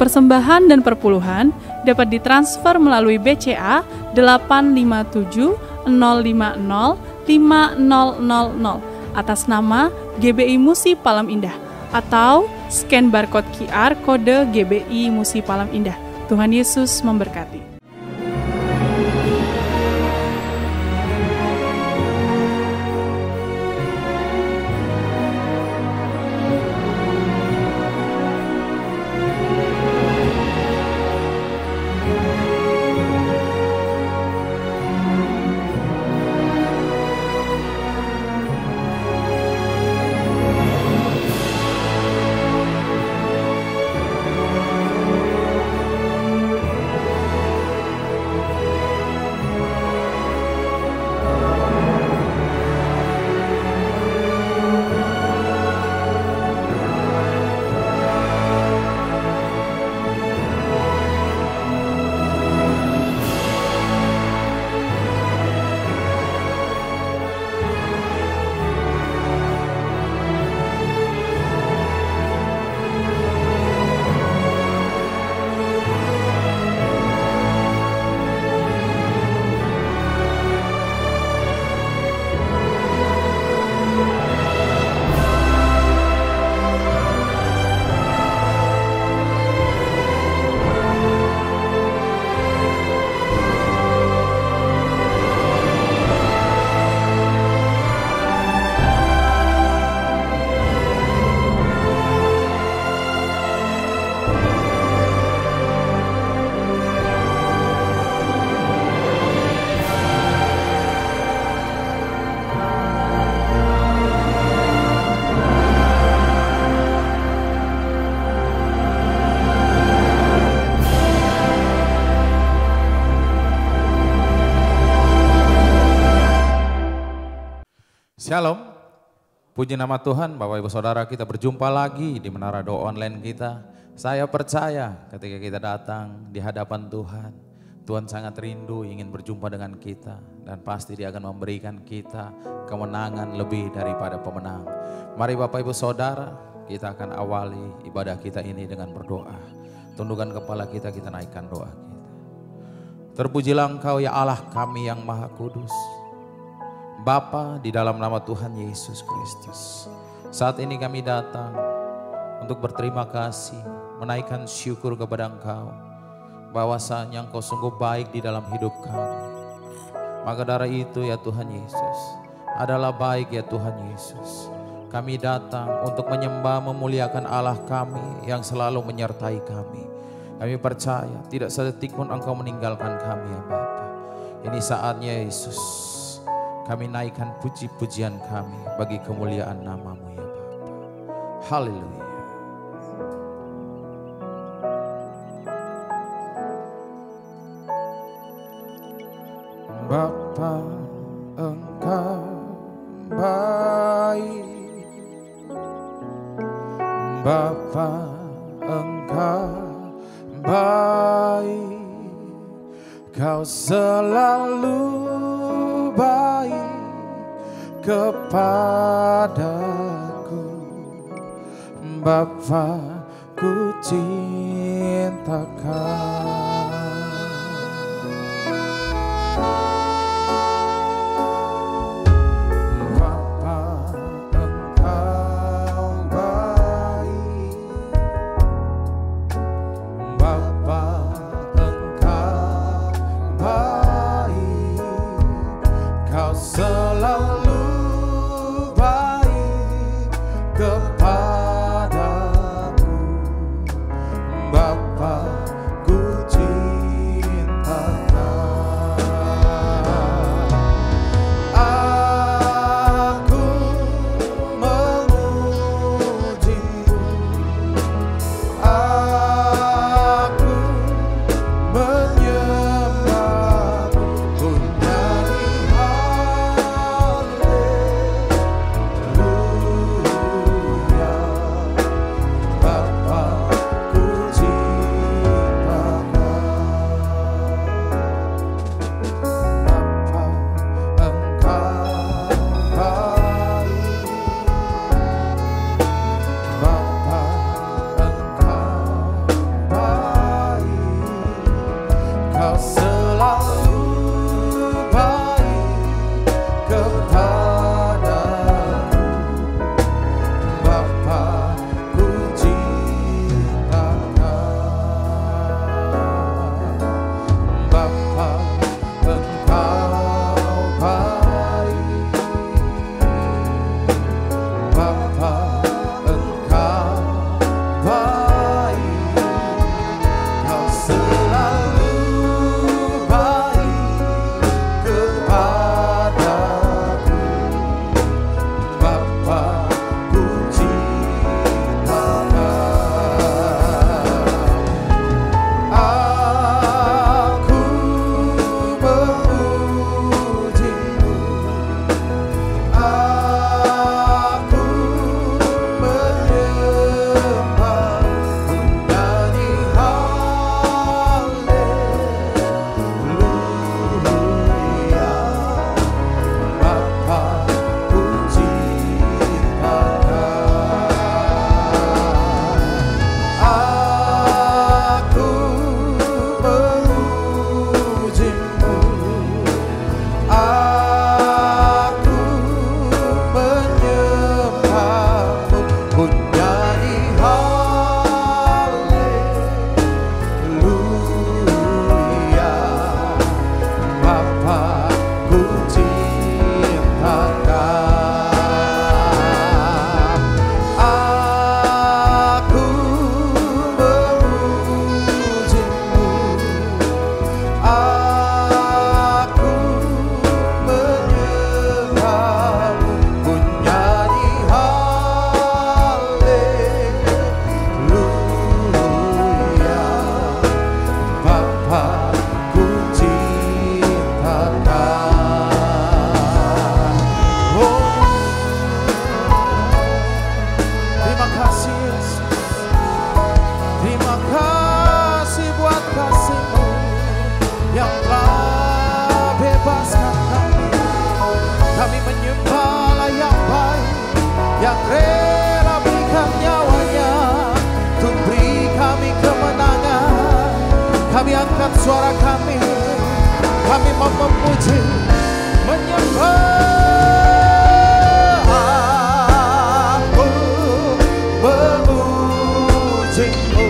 Persembahan dan perpuluhan dapat ditransfer melalui BCA 857 050 5000 atas nama GBI Musi Palam Indah atau scan barcode QR kode GBI Musi Palam Indah. Tuhan Yesus memberkati. Shalom, puji nama Tuhan. Bapak Ibu Saudara, kita berjumpa lagi di Menara Doa Online kita. Saya percaya ketika kita datang di hadapan Tuhan, Tuhan sangat rindu ingin berjumpa dengan kita. Dan pasti Dia akan memberikan kita kemenangan lebih daripada pemenang. Mari Bapak Ibu Saudara, kita akan awali ibadah kita ini dengan berdoa. Tundukkan kepala kita, kita naikkan doa kita. Terpujilah Engkau ya Allah kami yang Maha Kudus. Bapa, di dalam nama Tuhan Yesus Kristus, saat ini kami datang untuk berterima kasih, menaikkan syukur kepada Engkau, bahwasanya Engkau sungguh baik di dalam hidup kami. Maka dari itu ya Tuhan Yesus, adalah baik ya Tuhan Yesus. Kami datang untuk menyembah, memuliakan Allah kami yang selalu menyertai kami. Kami percaya tidak sedetik pun Engkau meninggalkan kami ya Bapa. Ini saatnya Yesus, kami naikkan puji-pujian kami bagi kemuliaan nama-Mu ya Bapa. Haleluya. Bapa, Engkau baik. Bapa, Engkau baik. Kau selalu baik kepadaku. Bapa, ku cinta Kau. Bapa, ku cinta Kau. kami angkat suara kami mau memuji, menyembah. Aku memuji-Mu,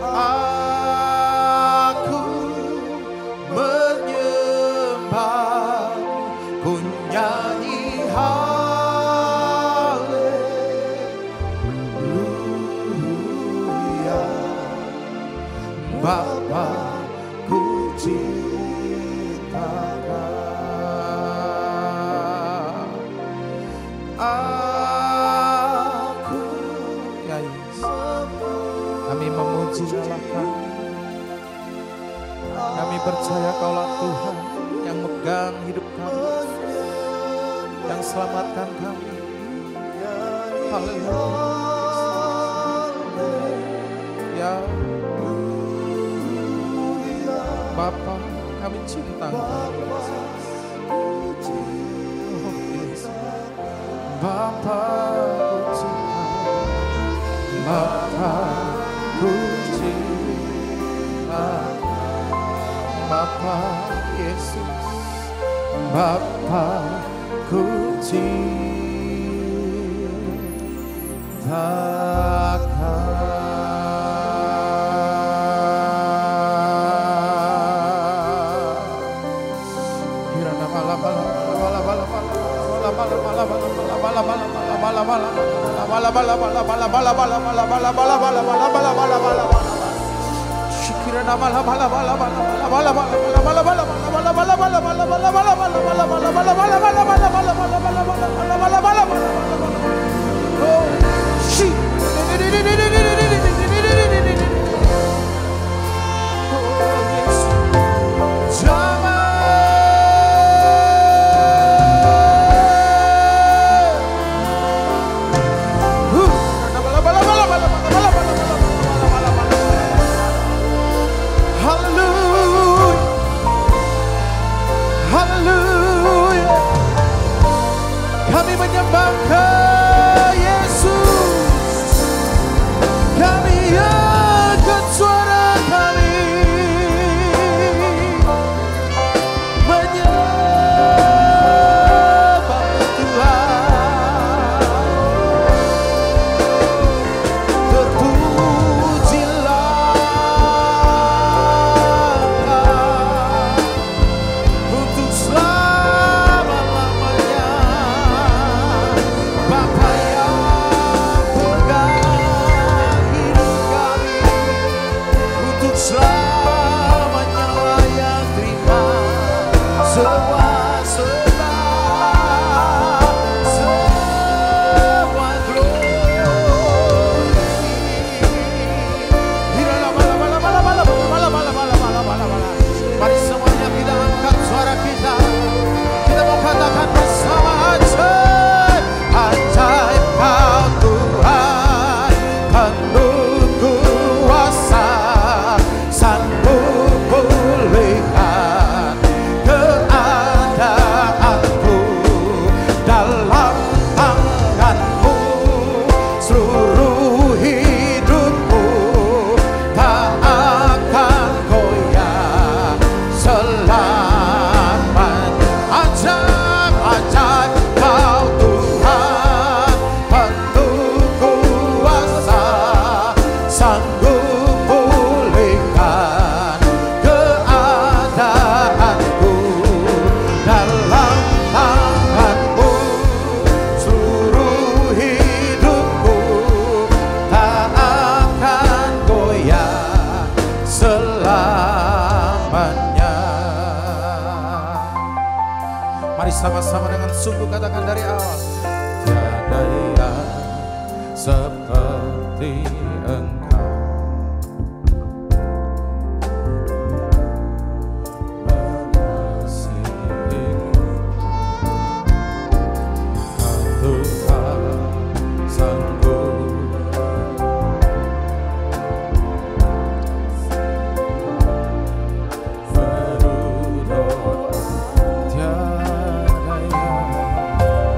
aku menyembah-Mu, menyanyi haleluya. Bapa, ku Aku, ya Yesus, kami memuji Allah kami. Kami percaya Kaulah Tuhan yang megang hidup kami, yang selamatkan kami. Haleluya. Ya Bapa, kami cinta Engkau. Bapa, ku cinta, Bapa, ku cinta, Bapa Yesus, Bapa, ku cinta. Hallelujah. Mari sama-sama dengan sungguh katakan dari awal. Tiada yang seperti Engkau, mengasihiku. Kau Tuhan sanggup berdoa. Tiada yang mengasihiku.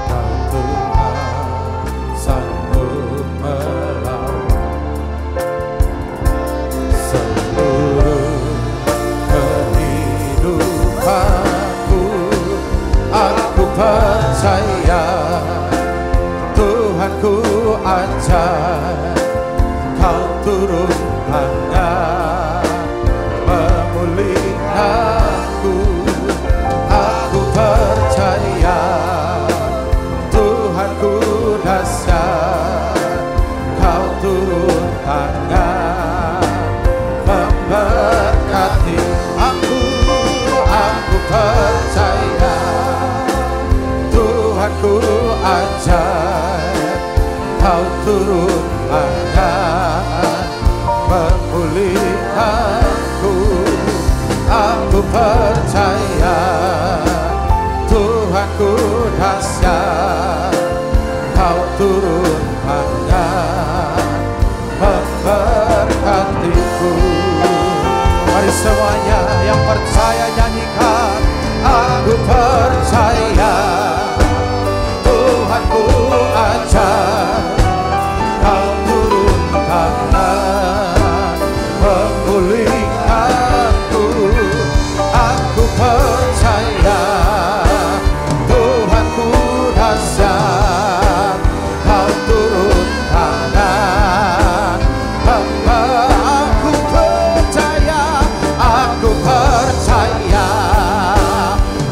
Kau Tuhan sanggup melawan seluruh kehidupanku. Aku percaya Tuhanku ajar, Kau turun tangan memulihkanku. Aku percaya Tuhanku dahsyat, Kau turun tangan memberkati aku. Aku percaya Tuhanku ajar, Kau turun tangan memulihkanku. Aku percaya Tuhanku dahsyat, Kau turun tangan memberkatiku. Mari semuanya yang percaya nyanyikan. Aku percaya Tuhanku ajar, Kau turun tangan memulihkanku. Aku percaya Tuhanku dahsyat, Kau turun tangan. Aku percaya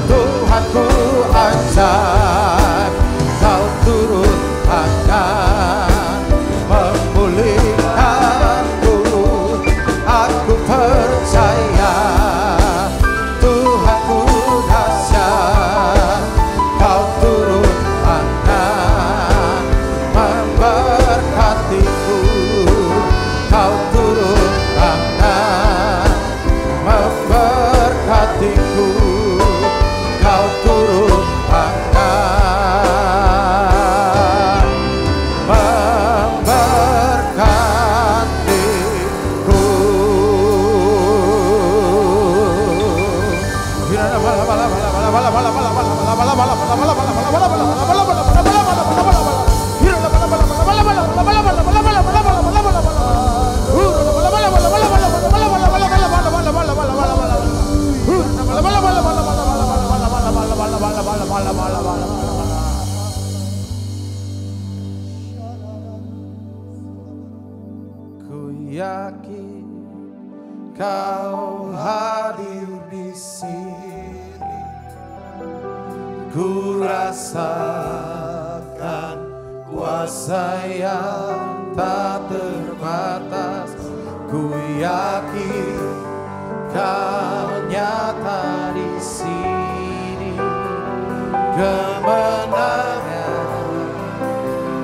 Tuhanku ajar, Kau turun tangan memulihkanku. Aku percaya Tuhanku dahsyat, Kau turun tangan memberkatiku. Kau turun tangan memberkatiku. Kau turun tangan memberkatiku. Ku yakin Kau hadir di sini. Ku rasakan kuasa yang tak terbatas. Ku yakin Kau nyata di sini. Kemenangan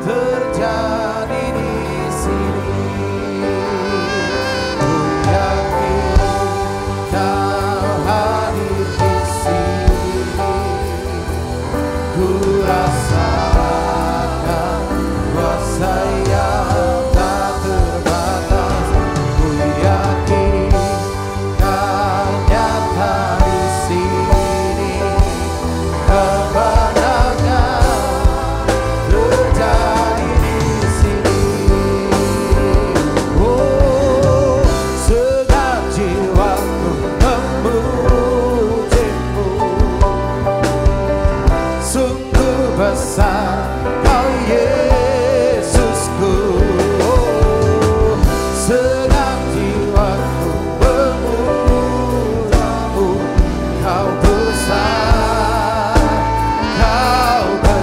terjadi di sini. Ku yakin Kau hadir di sini. Ku rasakan kuasa yang tak terbatas. Ku yakin Kau nyata di sini. Kemenangan terjadi di sini. Oh, segenap jiwaku memujimu. Sungguh besar Kau Yesusku. Oh, segenap jiwaku memujimu. Kau besar, Kau besar.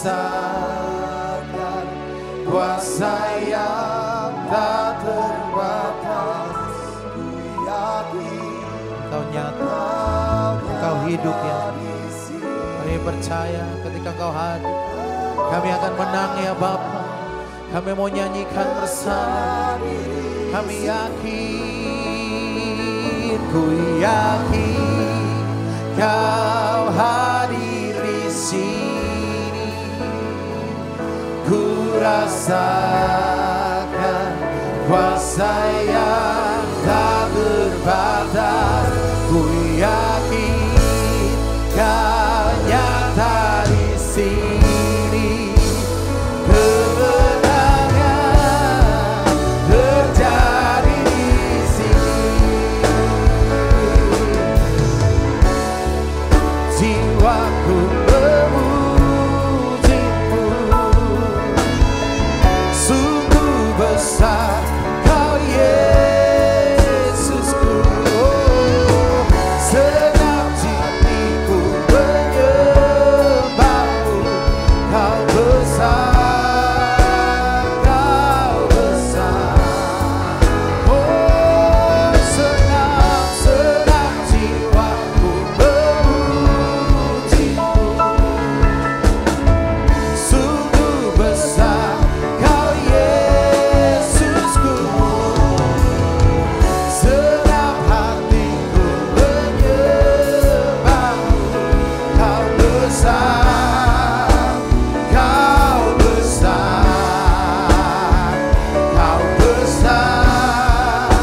rasakan kuasa yang tak terbatas. Ku yakin Engkau nyata, Engkau hidup ya. Kami percaya ketika Engkau hadir, kami akan menang ya Bapa. Kami mau nyanyikan bersama. Kami yakin, ku yakin Kau hadir di sini. Ku rasakan kuasa yang tak terbatas. Ku yakin Kau nyata di sini. Kemenangan terjadi di sini. Jiwaku memujimu, sungguh besar Kau Yesusku. Senang hatiku menyembahmu. Kau besar, Kau besar. Oh, senang jiwaku memujimu. Sungguh besar Kau Yesusku. Senang hatiku menyembahmu. Kau besar, Kau besar. Kau besar,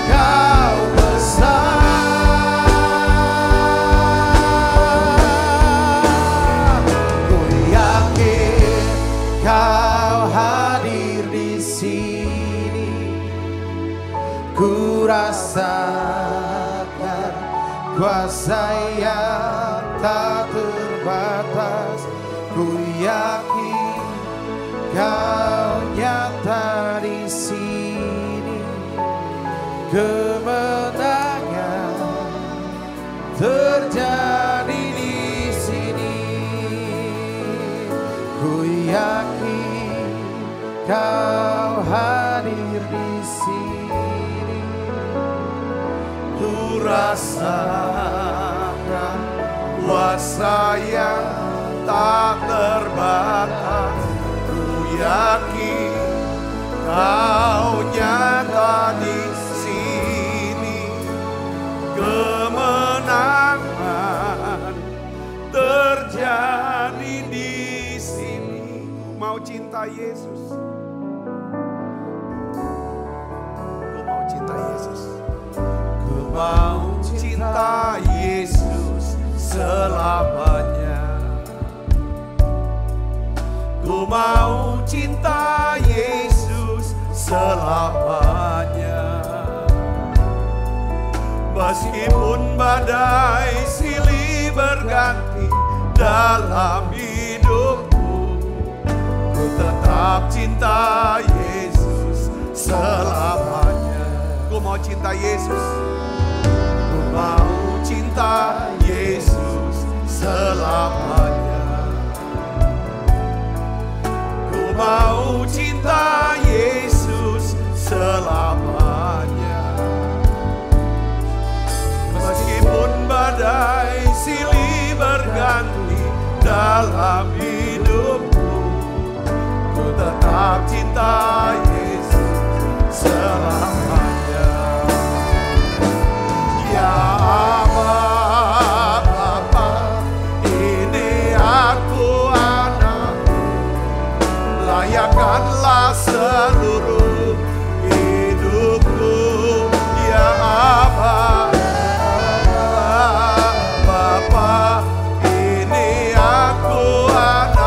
Kau besar. Ku yakin Kau hadir di sini. Ku rasakan kuasa yang tak terbatas. Ku yakin Kau nyata di sini. Kemenangan terjadi di sini. Ku yakin Kau hadir di sini. Ku rasakan kuasa yang tak terbatas. Ku yakin Kau nyata di sini. Kemenangan terjadi di sini. Ku mau cinta Yesus. Ku mau cinta Yesus. Ku mau cinta Yesus selamanya. Ku mau cinta Yesus selamanya. Meskipun badai silih berganti dalam hidupku, ku tetap cinta Yesus selamanya. Ku mau cinta Yesus. Ku mau cinta Yesus selamanya. Ku mau cinta Yesus selamanya. Meskipun badai silih berganti dalam hidupku, ku tetap cinta Yesus selamanya. Ya Allah, Bapa, ini aku anakmu. Layakkanlah seluruh hidupku. Ya Allah, Bapa, ini aku anakmu.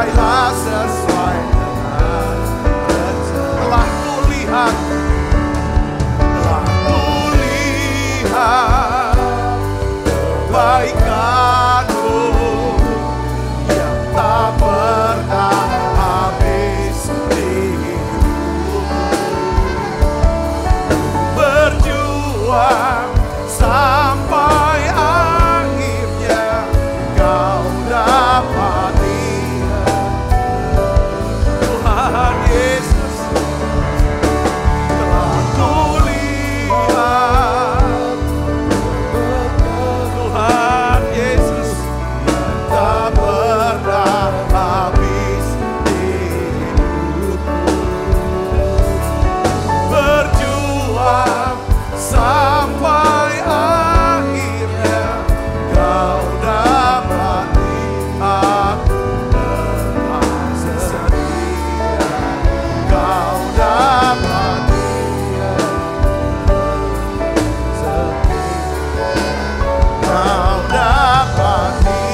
Campailah sesuai dengan rencana. Telah kulihat kebaikanmu yang tak pernah habis di hidupku. Berjuang sampai akhirnya kau dapati. Tuhan Yesus telah kulihat. Tuhan Yesus tak pernah habis di hidupku. Berjuang sampai akhirnya kau dapati. Aku tetap setia, kau dapati. Kau dapati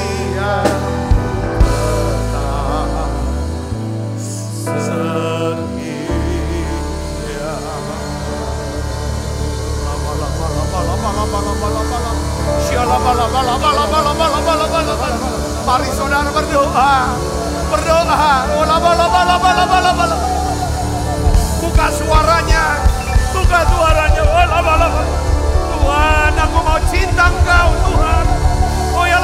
tetap setia. Mari saudara berdoa, berdoa. Buka suaranya, buka suaranya. Tuhan, aku mau cinta Engkau, Tuhan. Oh ya,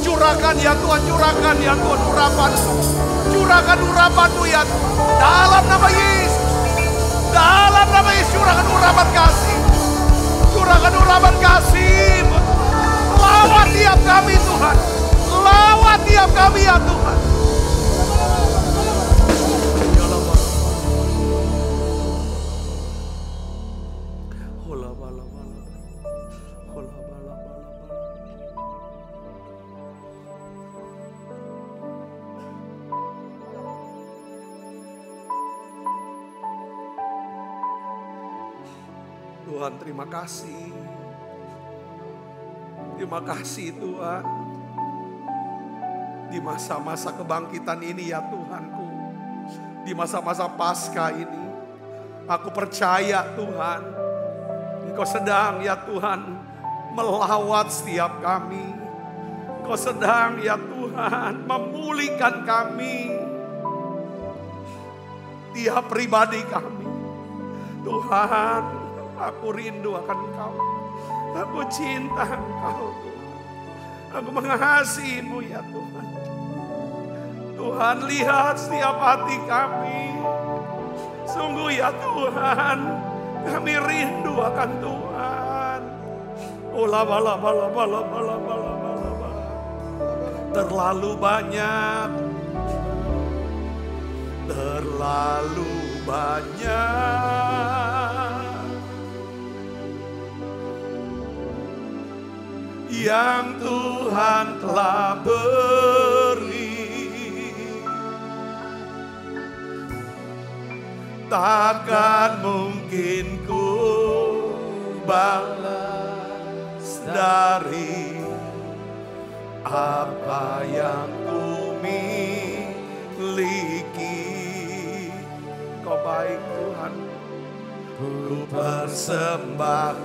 curahkan ya Tuhan, curahkan ya Tuhan urapan-Mu. Curahkan urapan-Mu ya Tuhan. Dalam nama Yesus. Dalam nama Yesus, curahkan urapan kasih. Curahkan urapan kasih. Lawat tiap kami Tuhan. Lawat tiap kami ya Tuhan. Tuhan, terima kasih. Terima kasih Tuhan. Di masa-masa kebangkitan ini ya Tuhanku. Di masa-masa Paskah ini. Aku percaya Tuhan. Engkau sedang ya Tuhan melawat setiap kami. Engkau sedang ya Tuhan memulihkan kami. Tiap pribadi kami. Tuhan, aku rindu akan Engkau. Aku cinta Engkau Tuhan. Aku mengasihi-Mu ya Tuhan. Tuhan, lihat setiap hati kami. Sungguh ya Tuhan, kami rindu akan Tuhan. Terlalu banyak. Terlalu banyak yang Tuhan telah beri, takkan mungkin ku balas dari apa yang ku miliki. Kau baik Tuhan, ku persembahkan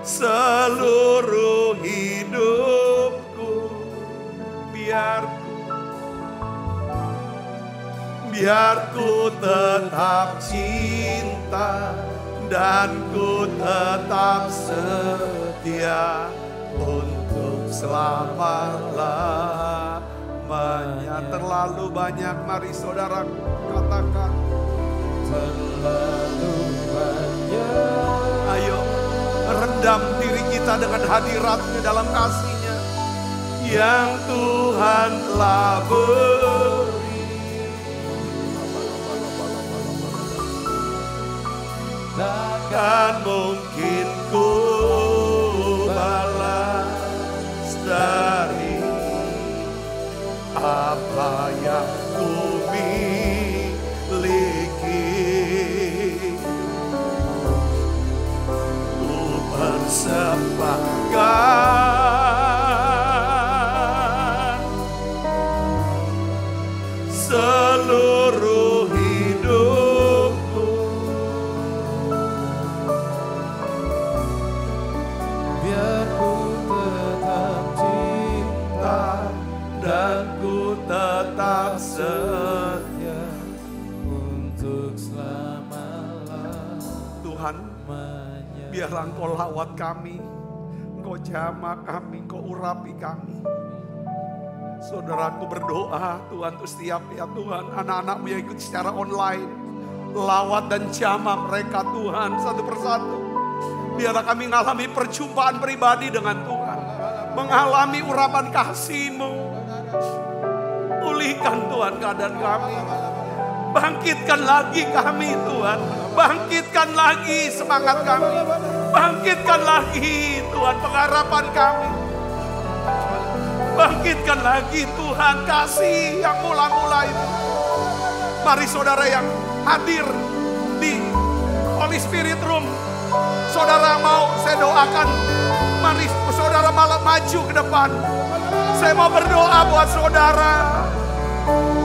seluruh hidupku. Biar ku tetap cinta dan ku tetap setia untuk selama-lamanya. Terlalu banyak, mari saudara katakan terlalu banyak. Ayo rendam diri kita dengan hadirat-Nya dalam kasih-Nya yang Tuhan telah beri. Takkan mungkin ku balas dari apa yang ku miliki. Tuhan, biarlah Engkau lawat kami, Engkau jamah kami, Engkau urapi kami. Saudaraku berdoa Tuhan untuk setiap ya Tuhan, anak-anakmu yang ikut secara online, lawat dan jamah mereka Tuhan satu persatu. Biarlah kami mengalami perjumpaan pribadi dengan Tuhan, mengalami urapan kasih-Mu. Pulihkan Tuhan keadaan kami, bangkitkan lagi kami Tuhan, bangkitkan lagi semangat kami, bangkitkan lagi Tuhan pengharapan kami. Bangkitkan lagi Tuhan kasih yang mula-mula itu. Mari saudara yang hadir di Holy Spirit Room, saudara mau saya doakan, mari saudara malah maju ke depan. Saya mau berdoa buat saudara.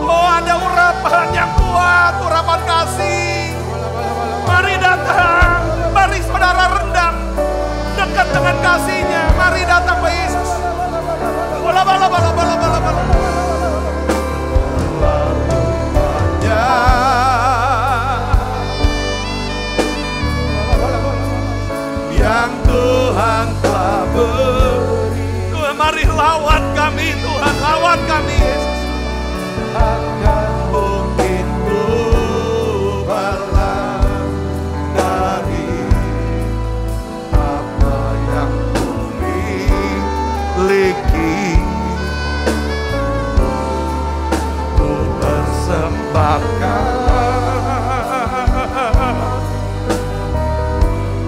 Oh, ada urapan yang kuat, urapan kasih. Mari datang, mari saudara rendam dekat dengan kasih-Nya. Mari datang Pak Yesus. Bala bala bala bala bala bala. Ya. Yang Tuhan telah beri. Tuhan, mari lawan kami Tuhan, lawan kami Yesus. Akan mungkin ku berlari dari apa yang ku miliki. Ku persembahkan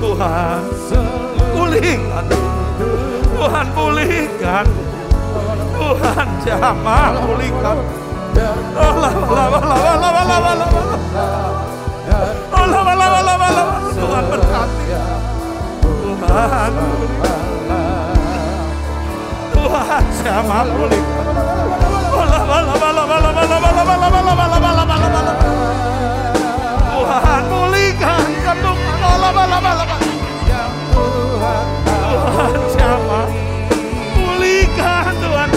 Tuhan, pulihkan Tuhan, pulihkan Tuhan, jamah pulihkan. Tuhan berkati, Tuhan, Tuhan jamah pulihkan. Tuhan pulihkan Tuhan jamah pulihkan Tuhan.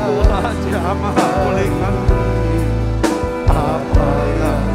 Tuhan jamah pulihkan apa yang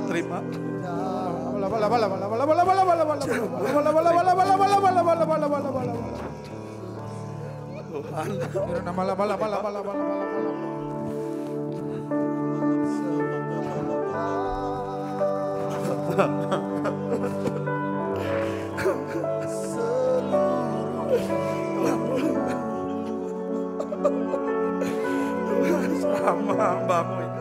terima. Sama hambamu ini.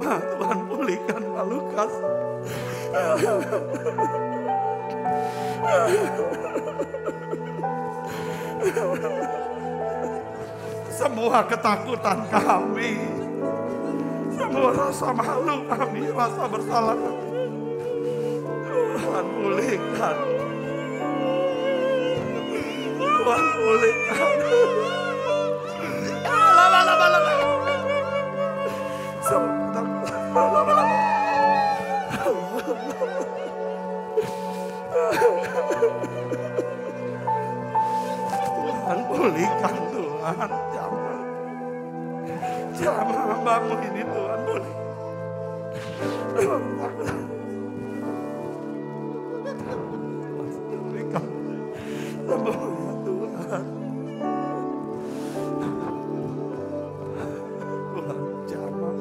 Tuhan pulihkan Pak Lukas. Semua ketakutan kami, semua rasa malu kami, rasa bersalah kami, Tuhan pulihkan. Tuhan pulihkan. Tuhan pulihkan Tuhan. Jamah hambamu ini Tuhan pulih. Pulihkan hambamu ya Tuhan. Tuhan jamah.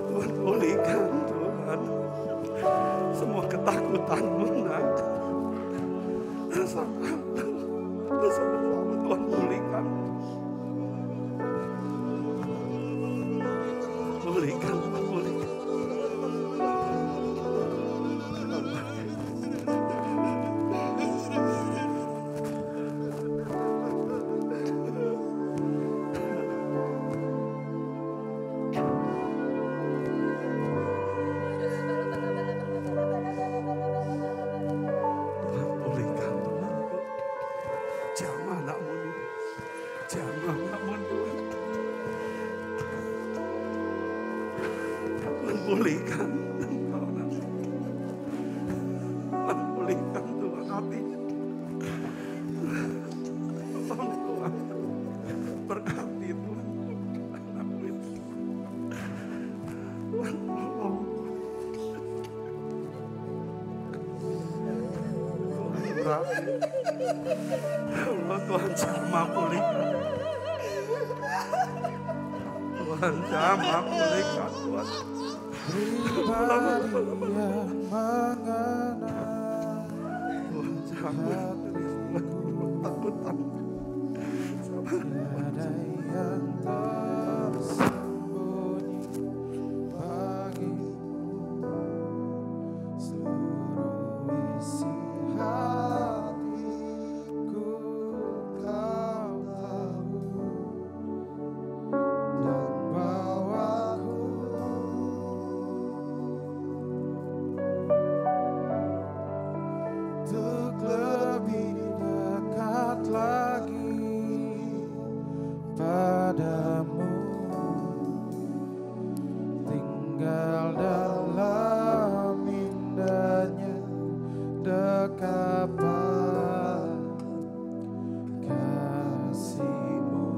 Tuhan pulihkan Tuhan. Semua ketakutanmu nak. Bersama-sama Tuhan pulihkan. Pulihkan, pulihkan. Pulihkan engkau nanti. Pulihkan Tuhan hatinya. Tolong Tuhan. Berkati Tuhan. Anakmu itu. Tuhan tolong. Tuhan berkati. Allah Tuhan jamah pulihkan. Tuhan jamah pulihkan Tuhan. Pribadi yang mengenal Tuhan jangan takutan. tiada yang tersembunyi bagimu, seluruh isi hatiku kau tahu, dan bawaku untuk lebih dekat lagi padamu, tinggal dalam indahnya dekapan kasih-Mu.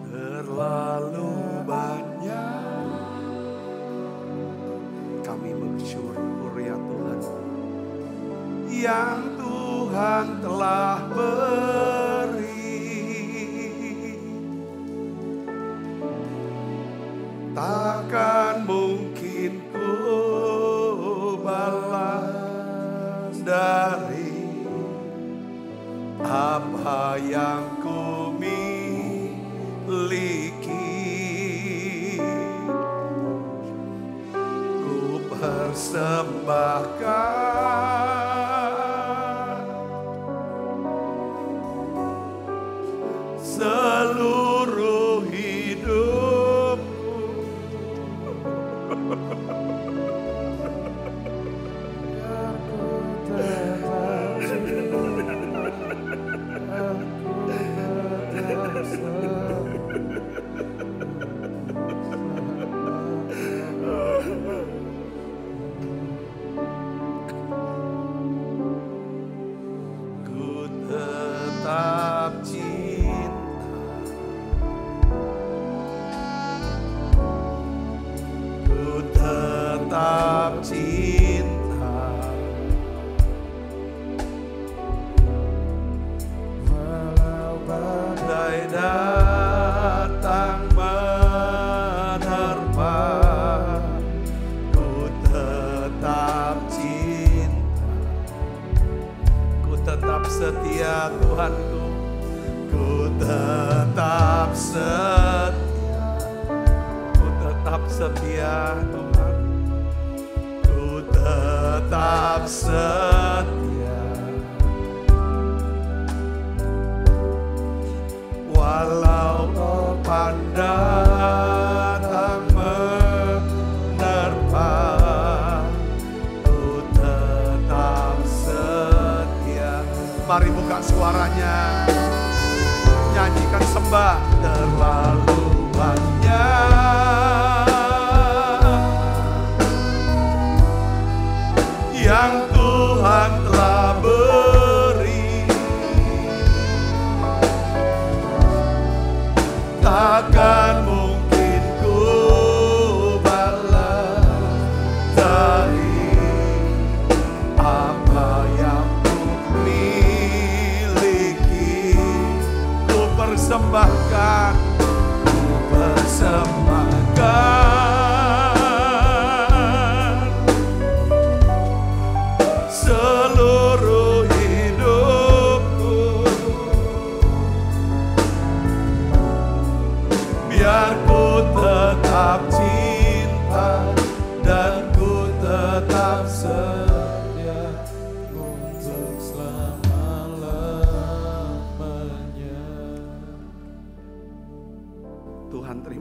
Terlalu banyak kami bersyukur ya Tuhan, yang Tuhan telah beri. Takkan mungkin ku balas dari apa yang ku miliki. Ku persembahkan seluruh hidupku. Biar ku tetap cinta, aku tetap Ku tetap cinta, ku tetap cinta, walau badai datang menerpa, ku tetap cinta, ku tetap setia Tuhanku, ku tetap setia, ku tetap setia Tuhan, ku tetap setia, walau topan datang menerpa, ku tetap setia. Mari buka suaranya, nyanyikan sembah. Terlalu banyak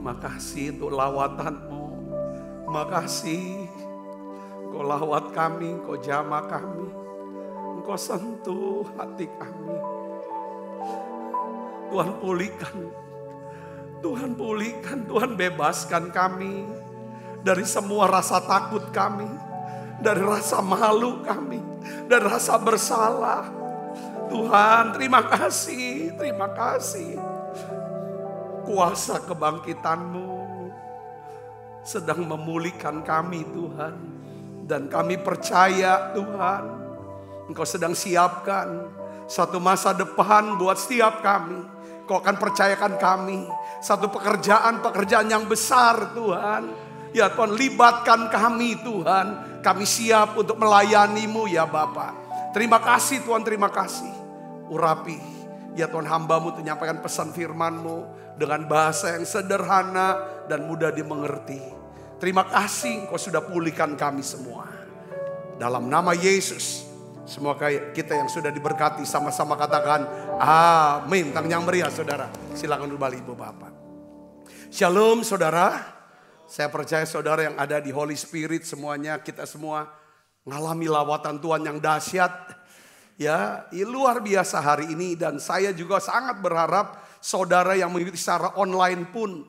Terima kasih untuk lawatan-Mu. Makasih Engkau lawat kami, Engkau jamah kami, Engkau sentuh hati kami. Tuhan pulihkan, Tuhan pulihkan, Tuhan bebaskan kami dari semua rasa takut kami, dari rasa malu kami, dari rasa bersalah. Tuhan, terima kasih, terima kasih. Kuasa kebangkitan-Mu sedang memulihkan kami, Tuhan. Dan kami percaya, Tuhan, Engkau sedang siapkan satu masa depan buat setiap kami. Kau akan percayakan kami satu pekerjaan-pekerjaan yang besar, Tuhan. Ya Tuhan, libatkan kami, Tuhan. Kami siap untuk melayani-Mu, ya Bapa. Terima kasih, Tuhan, terima kasih. Urapi, ya Tuhan, hamba-Mu untuk menyampaikan pesan firman-Mu dengan bahasa yang sederhana dan mudah dimengerti. Terima kasih Engkau sudah pulihkan kami semua. Dalam nama Yesus, semua kita yang sudah diberkati sama-sama katakan amin. Tangan yang meriah, saudara. Silakan kembali Ibu Bapak. Shalom, saudara. Saya percaya saudara yang ada di Holy Spirit semuanya, kita semua mengalami lawatan Tuhan yang dahsyat. Ya, luar biasa hari ini, dan saya juga sangat berharap saudara yang mengikuti secara online pun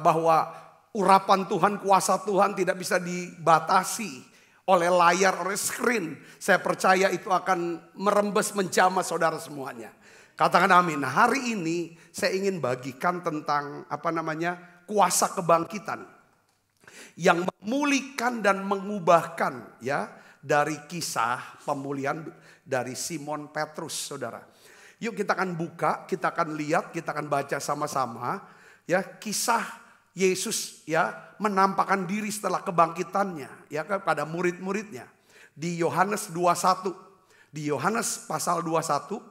bahwa urapan Tuhan, kuasa Tuhan tidak bisa dibatasi oleh layar, oleh screen. Saya percaya itu akan merembes menjamah saudara semuanya. Katakan amin. Nah, hari ini saya ingin bagikan tentang kuasa kebangkitan yang memulihkan dan mengubahkan, ya, dari kisah pemulihan dari Simon Petrus, saudara. Yuk kita akan buka, kita akan lihat, kita akan baca sama-sama, ya, kisah Yesus, ya, menampakkan diri setelah kebangkitannya, ya, kepada murid-muridnya di Yohanes 21. Di Yohanes pasal 21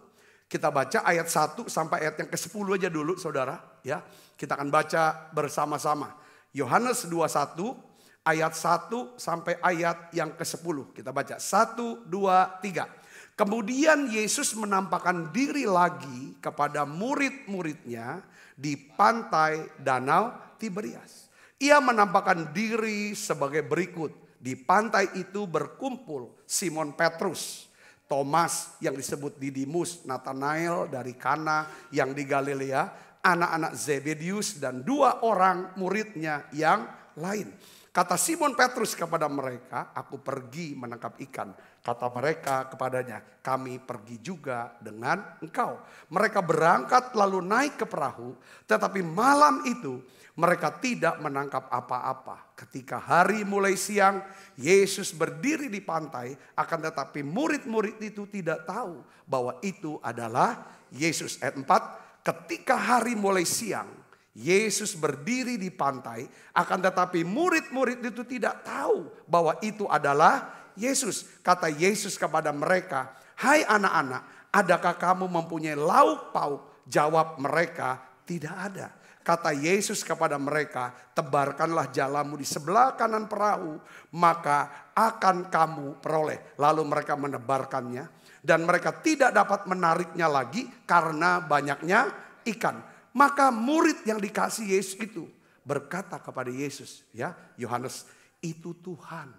kita baca ayat 1 sampai ayat yang ke-10 aja dulu, saudara, ya. Kita akan baca bersama-sama. Yohanes 21 ayat 1 sampai ayat yang ke-10. Kita baca 1, 2, 3. Kemudian Yesus menampakkan diri lagi kepada murid-muridnya di pantai Danau Tiberias. Ia menampakkan diri sebagai berikut. Di pantai itu berkumpul Simon Petrus, Thomas yang disebut Didimus, Nathanael dari Kana yang di Galilea, anak-anak Zebedius, dan 2 orang muridnya yang lain. Kata Simon Petrus kepada mereka, aku pergi menangkap ikan. Kata mereka kepadanya, kami pergi juga dengan engkau. Mereka berangkat lalu naik ke perahu, tetapi malam itu mereka tidak menangkap apa-apa. Ketika hari mulai siang, Yesus berdiri di pantai, akan tetapi murid-murid itu tidak tahu bahwa itu adalah Yesus. Ayat 4, ketika hari mulai siang, Yesus berdiri di pantai, akan tetapi murid-murid itu tidak tahu bahwa itu adalah Yesus. Kata Yesus kepada mereka, hai anak-anak, adakah kamu mempunyai lauk pauk? Jawab mereka, tidak ada. Kata Yesus kepada mereka, tebarkanlah jalamu di sebelah kanan perahu, maka akan kamu peroleh. Lalu mereka menebarkannya, dan mereka tidak dapat menariknya lagi karena banyaknya ikan. Maka murid yang dikasih Yesus itu berkata kepada Yesus, ya, Yohanes, itu Tuhan.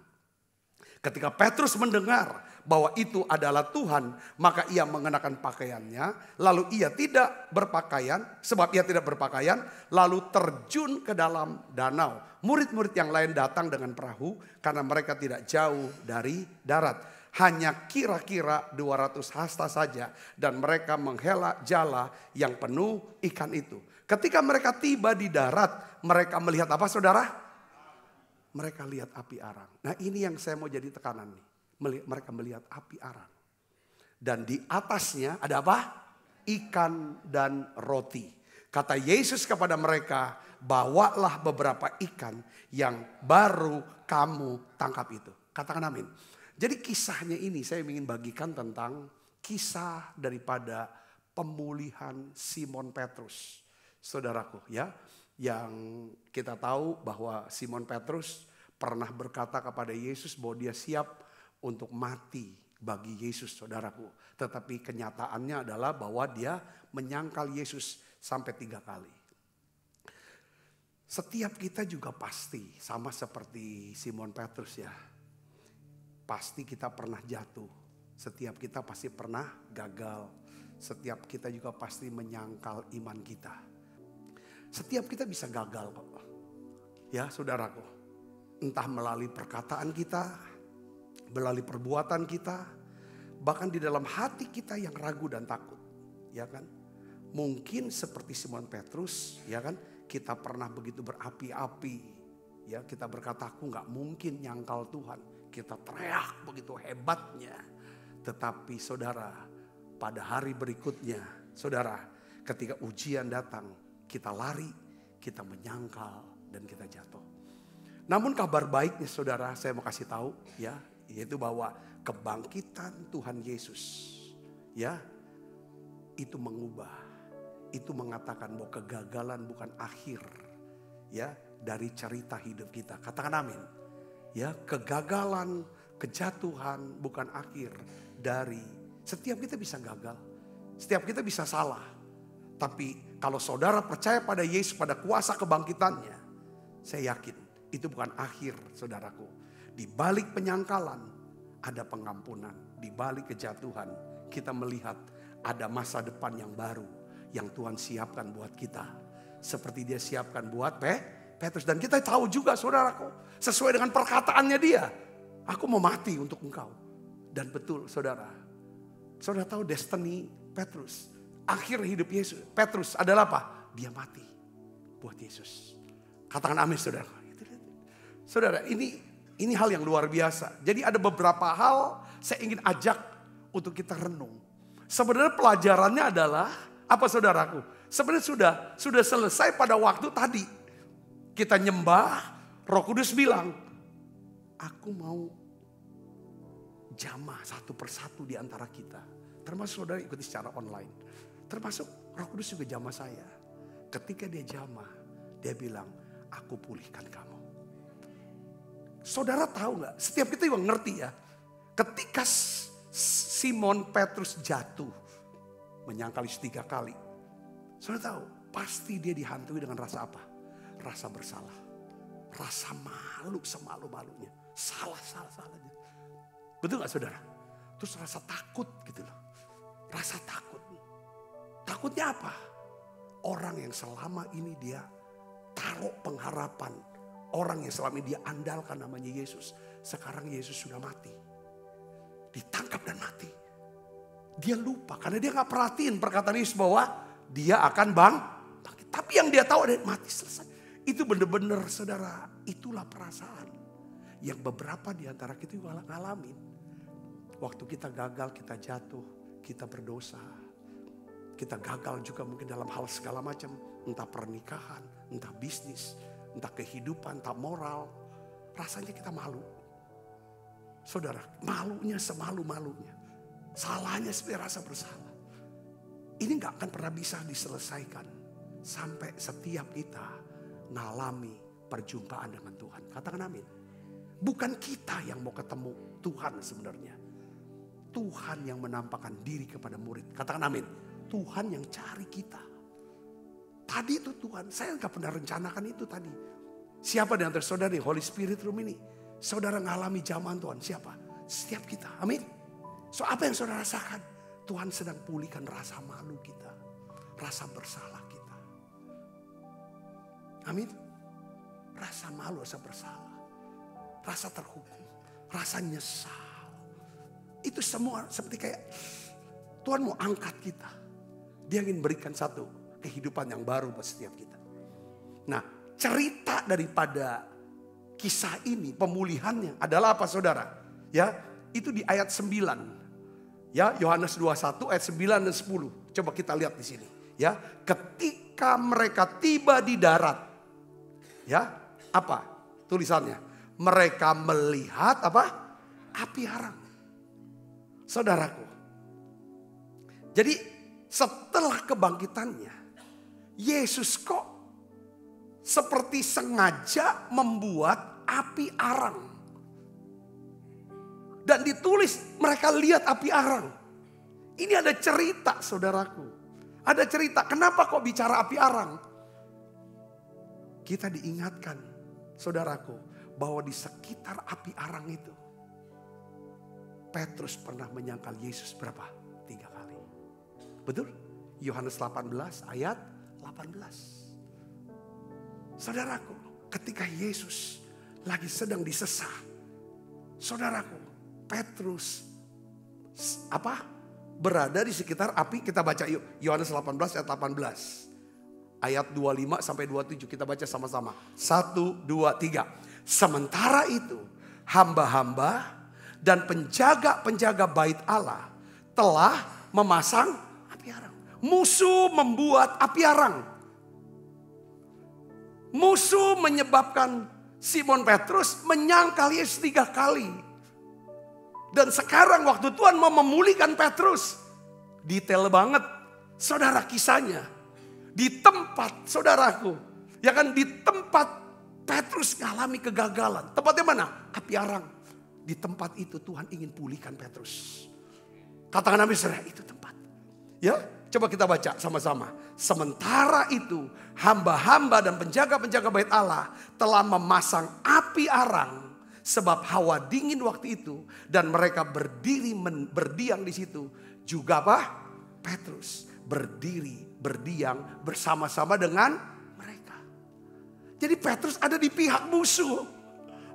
Ketika Petrus mendengar bahwa itu adalah Tuhan, maka ia mengenakan pakaiannya, lalu ia tidak berpakaian, sebab ia tidak berpakaian, lalu terjun ke dalam danau. Murid-murid yang lain datang dengan perahu karena mereka tidak jauh dari darat. Hanya kira-kira 200 hasta saja, dan mereka menghela jala yang penuh ikan itu. Ketika mereka tiba di darat, mereka melihat apa, saudara? Mereka lihat api arang. Nah, ini yang saya mau jadi tekanan nih. Mereka melihat api arang. Dan di atasnya ada apa? Ikan dan roti. Kata Yesus kepada mereka, bawalah beberapa ikan yang baru kamu tangkap itu. Katakan amin. Jadi kisahnya ini saya ingin bagikan tentang kisah daripada pemulihan Simon Petrus. Saudaraku, ya. Yang kita tahu bahwa Simon Petrus pernah berkata kepada Yesus bahwa dia siap untuk mati bagi Yesus, saudaraku. Tetapi kenyataannya adalah bahwa dia menyangkal Yesus sampai 3 kali. Setiap kita juga pasti sama seperti Simon Petrus ya. Pasti kita pernah jatuh. Setiap kita pasti pernah gagal. Setiap kita juga pasti menyangkal iman kita. Setiap kita bisa gagal kok. Ya saudaraku. Entah melalui perkataan kita, melalui perbuatan kita, bahkan di dalam hati kita yang ragu dan takut. Ya kan? Mungkin seperti Simon Petrus, ya kan? Kita pernah begitu berapi-api, ya kita berkata aku nggak mungkin nyangkal Tuhan. Kita teriak begitu hebatnya. Tetapi saudara, pada hari berikutnya, saudara, ketika ujian datang, kita lari, kita menyangkal dan kita jatuh. Namun kabar baiknya saudara, saya mau kasih tahu ya, yaitu bahwa kebangkitan Tuhan Yesus, ya, itu mengubah. Itu mengatakan bahwa kegagalan bukan akhir ya dari cerita hidup kita. Katakan amin. Ya, kegagalan, kejatuhan bukan akhir dari setiap kita bisa gagal. Setiap kita bisa salah. Tapi kalau saudara percaya pada Yesus, pada kuasa kebangkitannya, saya yakin itu bukan akhir saudaraku. Di balik penyangkalan ada pengampunan. Di balik kejatuhan kita melihat ada masa depan yang baru yang Tuhan siapkan buat kita. Seperti dia siapkan buat Petrus. Dan kita tahu juga saudaraku, sesuai dengan perkataannya dia, aku mau mati untuk engkau. Dan betul saudara, saudara tahu destiny Petrus, akhir hidup Yesus, Petrus adalah apa? Dia mati buat Yesus. Katakan amin saudara. Saudara, ini hal yang luar biasa. Jadi ada beberapa hal saya ingin ajak untuk kita renung. Sebenarnya pelajarannya adalah apa saudaraku? Sebenarnya sudah selesai pada waktu tadi. Kita nyembah, Roh Kudus bilang, aku mau jamah satu persatu di antara kita. Termasuk saudara ikuti secara online. Termasuk Roh Kudus juga jamah saya. Ketika dia jamah, dia bilang, aku pulihkan kamu. Saudara tahu gak? Setiap kita juga ngerti ya. Ketika Simon Petrus jatuh, menyangkal 3 kali. Saudara tahu, pasti dia dihantui dengan rasa apa? Rasa bersalah. Rasa malu semalu-malunya. Salah. Betul gak saudara? Terus rasa takut gitu loh. Rasa takut. Takutnya apa? Orang yang selama ini dia taruh pengharapan. Orang yang selama ini dia andalkan namanya Yesus. Sekarang Yesus sudah mati. Ditangkap dan mati. Dia lupa karena dia gak perhatiin perkataan Yesus bahwa dia akan bangkit. Tapi yang dia tahu adalah mati selesai. Itu benar-benar saudara, itulah perasaan yang beberapa di antara kita juga ngalamin. Waktu kita gagal, kita jatuh, kita berdosa. Kita gagal juga mungkin dalam hal segala macam. Entah pernikahan, entah bisnis, entah kehidupan, entah moral. Rasanya kita malu. Saudara, malunya semalu-malunya. Salahnya seperti rasa bersalah. Ini gak akan pernah bisa diselesaikan. Sampai setiap kita ngalami perjumpaan dengan Tuhan. Katakan amin. Bukan kita yang mau ketemu Tuhan sebenarnya. Tuhan yang menampakkan diri kepada murid. Katakan amin. Tuhan yang cari kita. Tadi itu Tuhan. Saya gak pernah rencanakan itu tadi. Siapa di antara saudara di Holy Spirit Room ini? Saudara ngalami zaman Tuhan. Siapa? Setiap kita. Amin. So apa yang saudara rasakan? Tuhan sedang pulihkan rasa malu kita. Rasa bersalah kita. Amin. Rasa malu, rasa bersalah. Rasa terhukum. Rasa nyesal. Itu semua seperti kayak Tuhan mau angkat kita. Dia ingin berikan satu kehidupan yang baru buat setiap kita. Nah, cerita daripada kisah ini, pemulihannya adalah apa saudara? Ya, itu di ayat 9. Ya, Yohanes 21 ayat 9 dan 10. Coba kita lihat di sini. Ya, ketika mereka tiba di darat. Ya, apa tulisannya? Mereka melihat apa? Api arang. Saudaraku. Jadi setelah kebangkitannya, Yesus kok seperti sengaja membuat api arang. Dan ditulis mereka lihat api arang. Ini ada cerita saudaraku. Ada cerita kenapa kok bicara api arang. kita diingatkan, saudaraku, bahwa di sekitar api arang itu, Petrus pernah menyangkal Yesus berapa? 3 kali. Betul? Yohanes 18 ayat 18. Saudaraku, ketika Yesus lagi sedang disesah, saudaraku, Petrus berada di sekitar api. Kita baca yuk, Yohanes 18 ayat 18. Ayat 25 sampai 27 kita baca sama-sama. 1, 2, 3. Sementara itu hamba-hamba dan penjaga-penjaga bait Allah telah memasang api arang. Musuh membuat api arang. Musuh menyebabkan Simon Petrus menyangkal Yesus 3 kali. Dan sekarang waktu Tuhan mau memulihkan Petrus, detail banget saudara kisahnya. Di tempat saudaraku, ya kan, di tempat Petrus mengalami kegagalan. Tempatnya mana? Api arang. Di tempat itu Tuhan ingin pulihkan Petrus. Katakan amin saudara, itu tempat. Ya, coba kita baca sama-sama. Sementara itu hamba-hamba dan penjaga-penjaga bait Allah telah memasang api arang. Sebab hawa dingin waktu itu dan mereka berdiam di situ. Juga Petrus berdiam bersama-sama dengan mereka. Jadi Petrus ada di pihak musuh.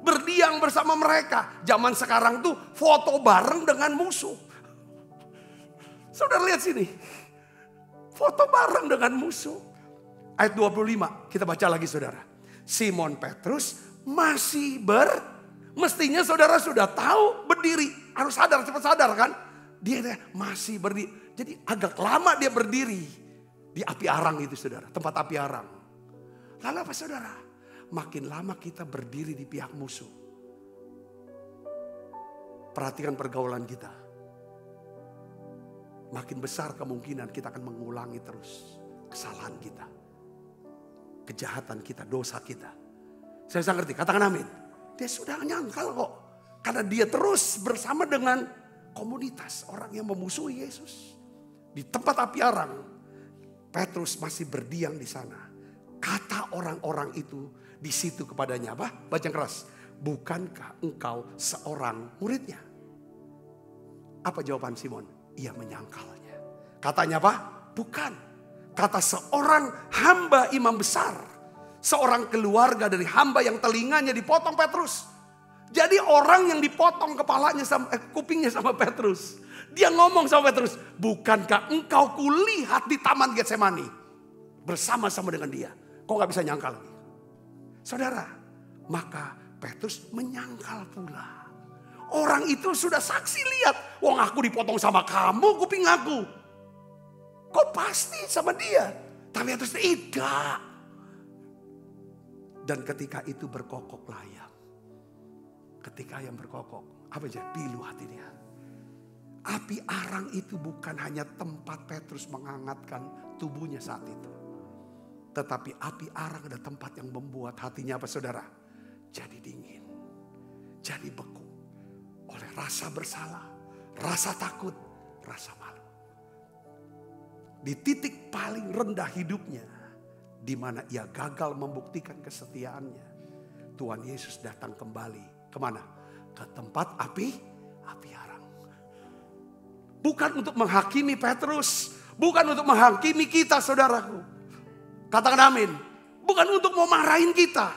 Berdiam bersama mereka. Zaman sekarang tuh foto bareng dengan musuh. Saudara lihat sini. Foto bareng dengan musuh. Ayat 25 kita baca lagi saudara. Simon Petrus masih mestinya saudara sudah tahu berdiri. Harus sadar, cepat sadar kan. Dia masih berdiri. Jadi agak lama dia berdiri. Di api arang itu saudara. Tempat api arang. Lalu apa saudara? Makin lama kita berdiri di pihak musuh. Perhatikan pergaulan kita. Makin besar kemungkinan kita akan mengulangi terus kesalahan kita. Kejahatan kita, dosa kita. Saya bisa ngerti, katakan amin. Dia sudah nyangkal kok. Karena dia terus bersama dengan komunitas orang yang memusuhi Yesus. Di tempat api arang, Petrus masih berdiam di sana. Kata orang-orang itu di situ kepadanya apa? Baca yang keras. Bukankah engkau seorang muridnya? Apa jawaban Simon? Ia menyangkalnya. Katanya apa? Bukan. Kata seorang hamba imam besar. Seorang keluarga dari hamba yang telinganya dipotong Petrus. Jadi orang yang dipotong kepalanya kupingnya sama Petrus. Dia ngomong sama Petrus, bukankah engkau kulihat di taman Getsemani bersama-sama dengan dia? Kok gak bisa nyangkal? Saudara, maka Petrus menyangkal pula. Orang itu sudah saksi lihat, wong aku dipotong sama kamu kuping aku. Kok pasti sama dia? Tapi Petrus tidak. Dan ketika itu berkokoklah ayam. Ketika ayam berkokok, apa aja? Pilu hati dia. Api arang itu bukan hanya tempat Petrus menghangatkan tubuhnya saat itu. Tetapi api arang ada tempat yang membuat hatinya apa saudara? Jadi dingin. Jadi beku. Oleh rasa bersalah, rasa takut, rasa malu. Di titik paling rendah hidupnya, di mana ia gagal membuktikan kesetiaannya, Tuhan Yesus datang kembali. Kemana? Ke tempat api arang. Bukan untuk menghakimi Petrus. Bukan untuk menghakimi kita saudaraku. Katakan amin. Bukan untuk mau marahin kita.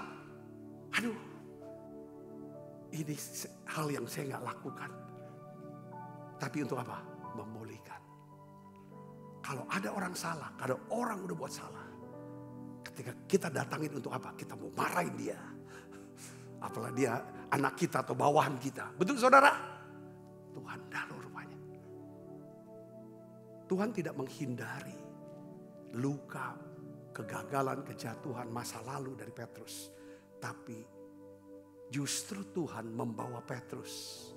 Aduh. Ini hal yang saya gak lakukan. Tapi untuk apa? Memulihkan. Kalau ada orang salah. Kalau orang udah buat salah. Ketika kita datangin untuk apa? Kita mau marahin dia. Apalagi dia anak kita atau bawahan kita. Betul saudara? Tuhan lalu rupanya. Tuhan tidak menghindari luka, kegagalan, kejatuhan masa lalu dari Petrus. Tapi justru Tuhan membawa Petrus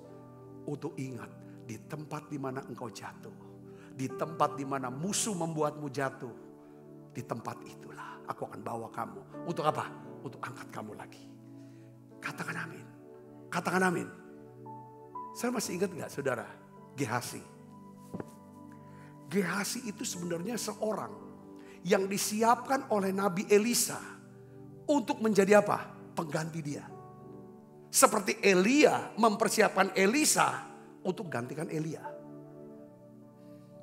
untuk ingat di tempat di mana engkau jatuh. Di tempat di mana musuh membuatmu jatuh. Di tempat itulah aku akan bawa kamu. Untuk apa? Untuk angkat kamu lagi. Katakan amin. Katakan amin. Saya masih ingat gak saudara? Gehasi. Gehasi itu sebenarnya seorang yang disiapkan oleh Nabi Elisa untuk menjadi apa? Pengganti dia. Seperti Elia mempersiapkan Elisa untuk gantikan Elia.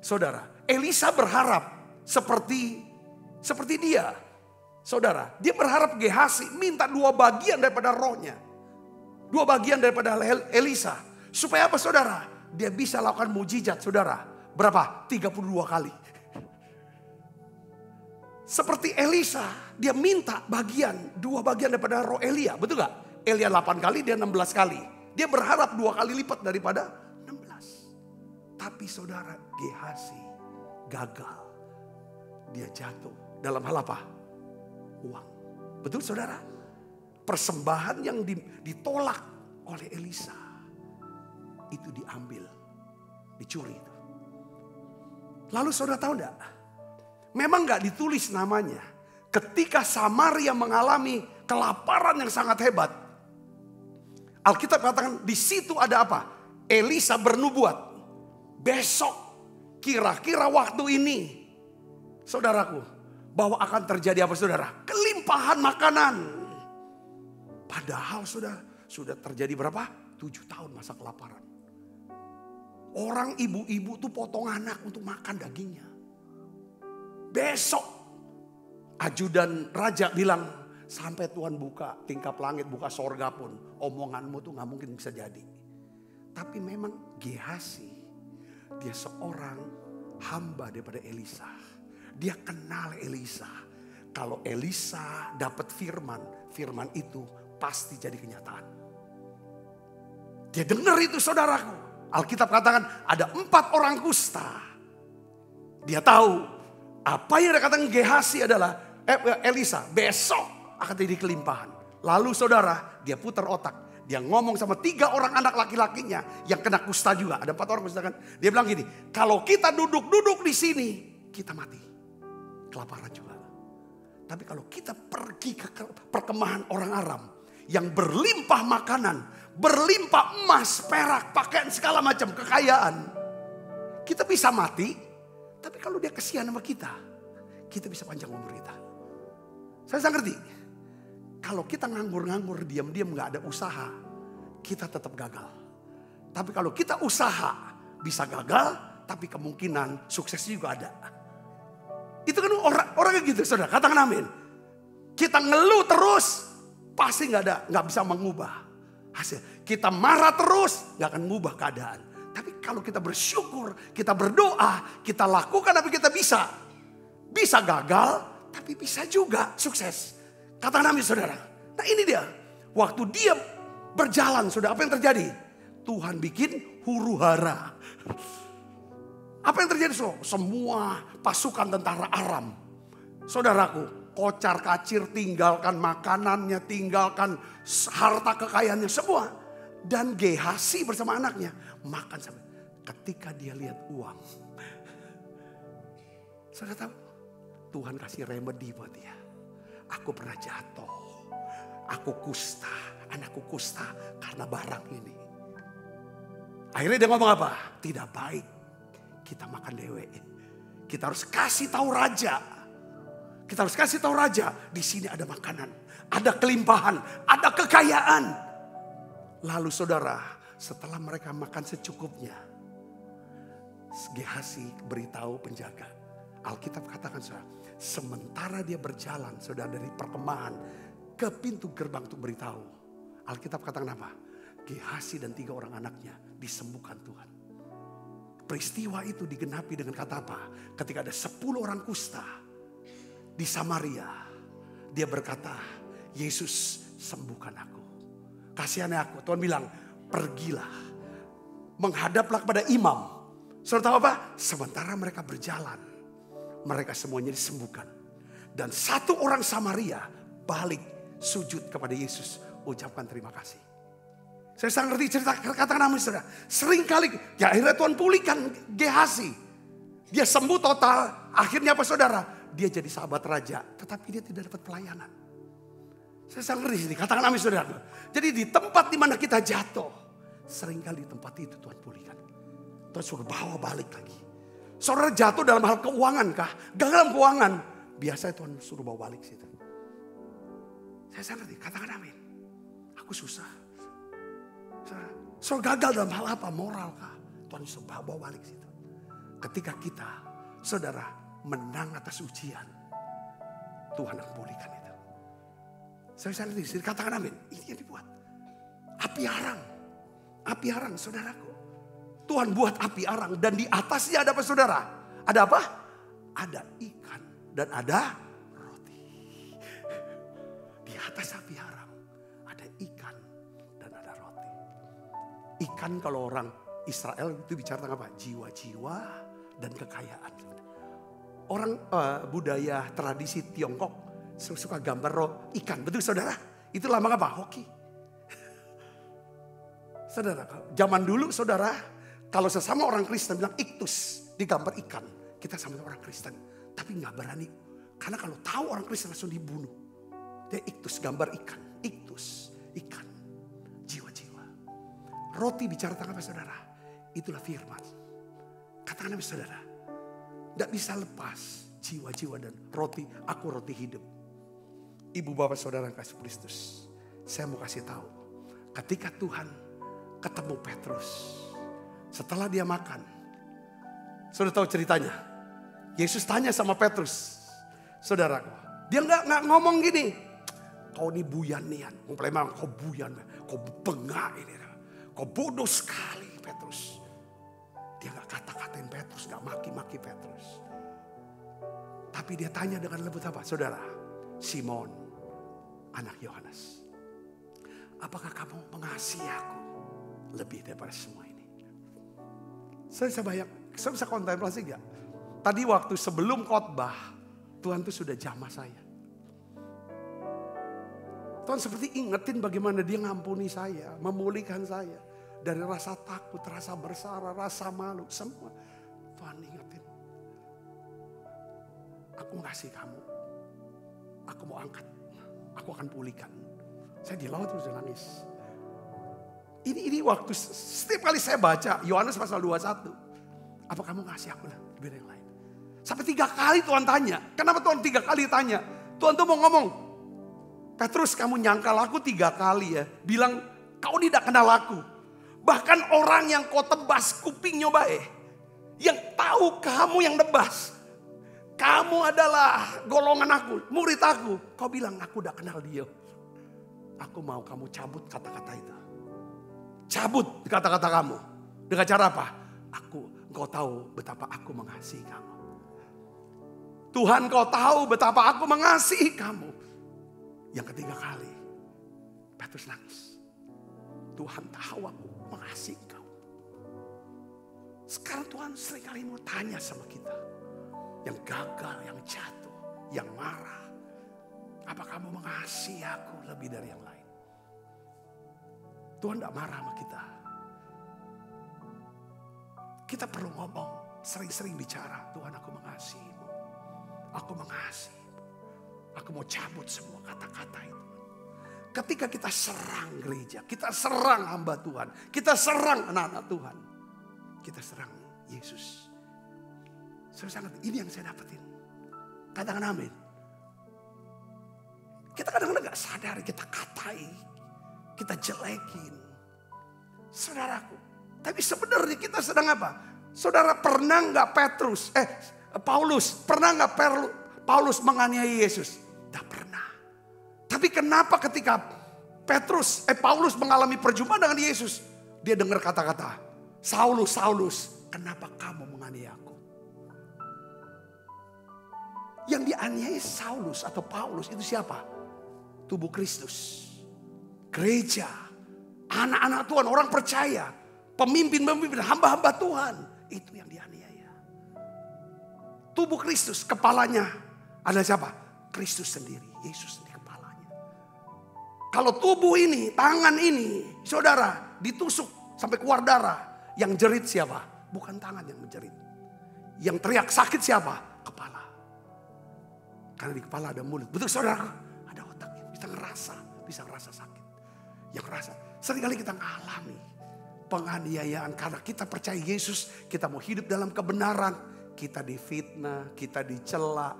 Saudara, Elisa berharap seperti dia. Saudara, dia berharap Gehazi minta 2 bagian daripada rohnya. 2 bagian daripada Elisa. Supaya apa saudara? Dia bisa lakukan mujizat saudara. Berapa? 32 kali. Seperti Elisa, dia minta 2 bagian daripada roh Elia. Betul gak? Elia 8 kali, dia 16 kali. Dia berharap 2 kali lipat daripada 16. Tapi saudara, Gehazi gagal. Dia jatuh dalam hal apa? Uang. Betul saudara? Persembahan yang ditolak oleh Elisa. Itu diambil. Dicuri itu. Lalu saudara tahu enggak? Memang enggak ditulis namanya. Ketika Samaria mengalami kelaparan yang sangat hebat. Alkitab katakan di situ ada apa? Elisa bernubuat. Besok kira-kira waktu ini. Saudaraku. Bahwa akan terjadi apa saudara? Kelimpahan makanan. Padahal sudah terjadi berapa? 7 tahun masa kelaparan. Orang ibu-ibu tuh potong anak untuk makan dagingnya. Besok ajudan raja bilang, sampai Tuhan buka tingkap langit, buka sorga pun, omonganmu tuh gak mungkin bisa jadi. Tapi memang Gehazi, dia seorang hamba daripada Elisa. Dia kenal Elisa. Kalau Elisa dapat firman itu pasti jadi kenyataan. Dia dengar itu saudaraku. Alkitab katakan ada 4 orang kusta. Dia tahu apa yang dikatakan Gehazi adalah Elisa besok akan jadi kelimpahan. Lalu saudara, dia putar otak. Dia ngomong sama 3 orang anak laki-lakinya yang kena kusta juga. Ada 4 orang kusta kan. Dia bilang gini, kalau kita duduk-duduk di sini, kita mati. Kelaparan juga. Tapi kalau kita pergi ke perkemahan orang Aram yang berlimpah makanan, berlimpah emas, perak, pakaian segala macam kekayaan, kita bisa mati. Tapi kalau dia kesian sama kita bisa panjang umur kita. Saya ngerti. Kalau kita nganggur-nganggur, diam-diam gak ada usaha, kita tetap gagal. Tapi kalau kita usaha, bisa gagal, tapi kemungkinan sukses juga ada. Itu kan orang gitu saudara, katakan amin. Kita ngeluh terus, pasti gak bisa mengubah hasil. Kita marah terus, gak akan mengubah keadaan. Tapi kalau kita bersyukur, kita berdoa, kita lakukan apa kita bisa. Bisa gagal, tapi bisa juga sukses. Katakan amin saudara. Nah ini dia. Waktu dia berjalan saudara, apa yang terjadi? Tuhan bikin huru hara. Apa yang terjadi saudara? Semua pasukan tentara Aram. Saudaraku, kocar kacir, tinggalkan makanannya, tinggalkan harta kekayaannya semua. Dan Gehazi bersama anaknya makan sampai ketika dia lihat uang. Saudara tahu? Tuhan kasih remedi buat dia. Aku pernah jatuh. Aku kusta. Anakku kusta karena barang ini. Akhirnya dia ngomong apa? Tidak baik kita makan dewe. Kita harus kasih tahu raja. Kita harus kasih tahu raja. Di sini ada makanan. Ada kelimpahan. Ada kekayaan. Lalu saudara, setelah mereka makan secukupnya, Gehazi beritahu penjaga. Alkitab katakan saudara, sementara dia berjalan saudara dari perkemahan ke pintu gerbang untuk beritahu. Alkitab katakan apa? Gehazi dan 3 orang anaknya disembuhkan Tuhan. Peristiwa itu digenapi dengan kata apa? Ketika ada 10 orang kusta di Samaria, dia berkata, Yesus sembuhkan aku. Kasihannya aku. Tuhan bilang, pergilah. Menghadaplah kepada imam. Saudara tahu apa? Sementara mereka berjalan, mereka semuanya disembuhkan. Dan 1 orang Samaria balik sujud kepada Yesus. Ucapkan terima kasih. Saya sangat ngerti cerita katakan amin saudara. Sering kali ya akhirnya Tuhan pulihkan Gehazi. Dia sembuh total. Akhirnya apa saudara? Dia jadi sahabat raja. Tetapi dia tidak dapat pelayanan. Saya sangat ngerti sini. Katakan amin saudara. Jadi di tempat di mana kita jatuh. Seringkali di tempat itu Tuhan pulihkan. Tuhan suruh bawa balik lagi. Saudara jatuh dalam hal keuangan kah? Gagal dalam keuangan. Biasanya Tuhan suruh bawa balik situ. Saya ngerti, katakan amin. Aku susah. So gagal dalam hal apa? Moral kah? Tuhan Yesus bawa balik situ. Ketika kita, saudara, menang atas ujian, Tuhan akan pulihkan itu. Saya ngerti, katakan amin. Ini yang dibuat. Api arang, saudaraku. Tuhan buat api arang dan di atasnya ada apa, saudara? Ada apa? Ada ikan dan ada roti. Di atas api arang ada ikan dan ada roti. Ikan kalau orang Israel itu bicara tentang apa? Jiwa-jiwa dan kekayaan. Orang budaya tradisi Tiongkok suka gambar ikan, betul saudara? Itu lambang apa? Hoki. Saudara, zaman dulu saudara, kalau sesama orang Kristen bilang iktus, digambar ikan. Kita sama orang Kristen, tapi nggak berani. Karena kalau tahu orang Kristen langsung dibunuh. Dia iktus, gambar ikan. Iktus, ikan, jiwa-jiwa. Roti bicara tentang apa saudara? Itulah firman. Katakan apa saudara? Tidak bisa lepas jiwa-jiwa dan roti. Aku roti hidup. Ibu bapak saudara yang kasih Kristus. Saya mau kasih tahu. Ketika Tuhan ketemu Petrus. Setelah dia makan. Saudara tahu ceritanya. Yesus tanya sama Petrus. Saudaraku. Dia nggak ngomong gini. Kau ini buyan-nian. Memang kau buyan. Kau bengak ini. Kau bodoh sekali Petrus. Dia nggak kata-katain Petrus. Nggak maki-maki Petrus. Tapi dia tanya dengan lembut apa? Saudara. Simon. Anak Yohanes. Apakah kamu mengasihi aku? Lebih daripada semua ini. Saya bisa kontemplasi gak? Tadi waktu sebelum khotbah, Tuhan tuh sudah jamah saya. Tuhan seperti ingetin bagaimana dia ngampuni saya, memulihkan saya. Dari rasa takut, rasa bersalah, rasa malu, semua. Tuhan ingetin. Aku mengasihi kamu. Aku mau angkat. Aku akan pulihkan. Saya di laut terus nangis. Ini waktu setiap kali saya baca Yohanes pasal 21. Apa kamu ngasih aku lah lebih dari yang lain? Sampai 3 kali Tuhan tanya. Kenapa Tuhan 3 kali tanya? Tuhan tuh mau ngomong. Petrus kamu nyangkal aku 3 kali ya. Bilang kau tidak kenal aku. Bahkan orang yang kau tebas kupingnya baik. Yang tahu kamu yang tebas. Kamu adalah golongan aku, murid aku. Kau bilang aku udah kenal dia. Aku mau kamu cabut kata-kata itu. Cabut kata-kata kamu. Dengan cara apa? Engkau tahu betapa aku mengasihi kamu. Tuhan kau tahu betapa aku mengasihi kamu. Yang ketiga kali. Petrus nangis. Tuhan tahu aku mengasihi kamu. Sekarang Tuhan seringkali mau tanya sama kita. Yang gagal, yang jatuh, yang marah. Apa kamu mengasihi aku lebih dari yang lain? Tuhan tidak marah sama kita. Kita perlu ngomong, sering-sering bicara. Tuhan aku mengasihimu. Aku mengasihimu. Aku mau cabut semua kata-kata itu. Ketika kita serang gereja, kita serang hamba Tuhan. Kita serang anak-anak Tuhan. Kita serang Yesus. Sangat ini yang saya dapetin. Katakan amin. Kita kadang-kadang gak sadar, kita katai. Kita jelekin. Saudaraku. Tapi sebenarnya kita sedang apa? Saudara pernah gak Paulus. Pernah gak Paulus menganiaya Yesus? Tidak pernah. Tapi kenapa ketika Paulus mengalami perjumpaan dengan Yesus. Dia dengar kata-kata. Saulus, kenapa kamu menganiaya aku? Yang dianiaya Saulus atau Paulus itu siapa? Tubuh Kristus. Gereja, anak-anak Tuhan, orang percaya, pemimpin-pemimpin, hamba-hamba Tuhan. Itu yang dianiaya. Tubuh Kristus, kepalanya adalah siapa? Kristus sendiri, Yesus sendiri kepalanya. Kalau tubuh ini, tangan ini, saudara, ditusuk sampai keluar darah. Yang jerit siapa? Bukan tangan yang menjerit. Yang teriak sakit siapa? Kepala. Karena di kepala ada mulut. Betul saudara? Ada otaknya, bisa ngerasa sakit. Yang rasa seringkali kita mengalami penganiayaan karena kita percaya Yesus, kita mau hidup dalam kebenaran, kita difitnah, kita dicela,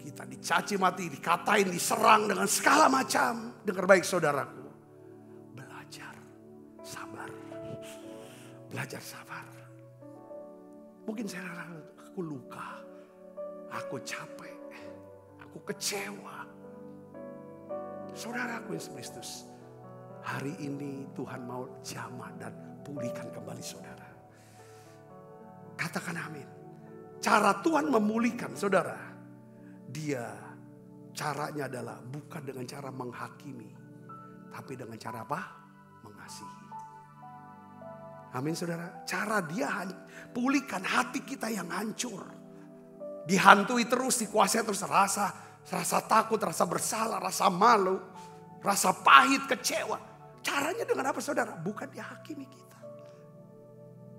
Kita dicaci mati, dikatain, diserang dengan segala macam. Dengar baik saudaraku. Belajar sabar. Belajar sabar. Mungkin aku luka. Aku capek. Aku kecewa. Saudaraku Yesus Kristus. Hari ini Tuhan mau jamah dan pulihkan kembali saudara. Katakan amin. Cara Tuhan memulihkan saudara. Dia caranya adalah bukan dengan cara menghakimi. Tapi dengan cara apa? Mengasihi. Amin saudara. Cara dia pulihkan hati kita yang hancur. Dihantui terus, dikuasai terus. Rasa takut, rasa bersalah, rasa malu. Rasa pahit, kecewa. Caranya dengan apa saudara? Bukan dihakimi kita.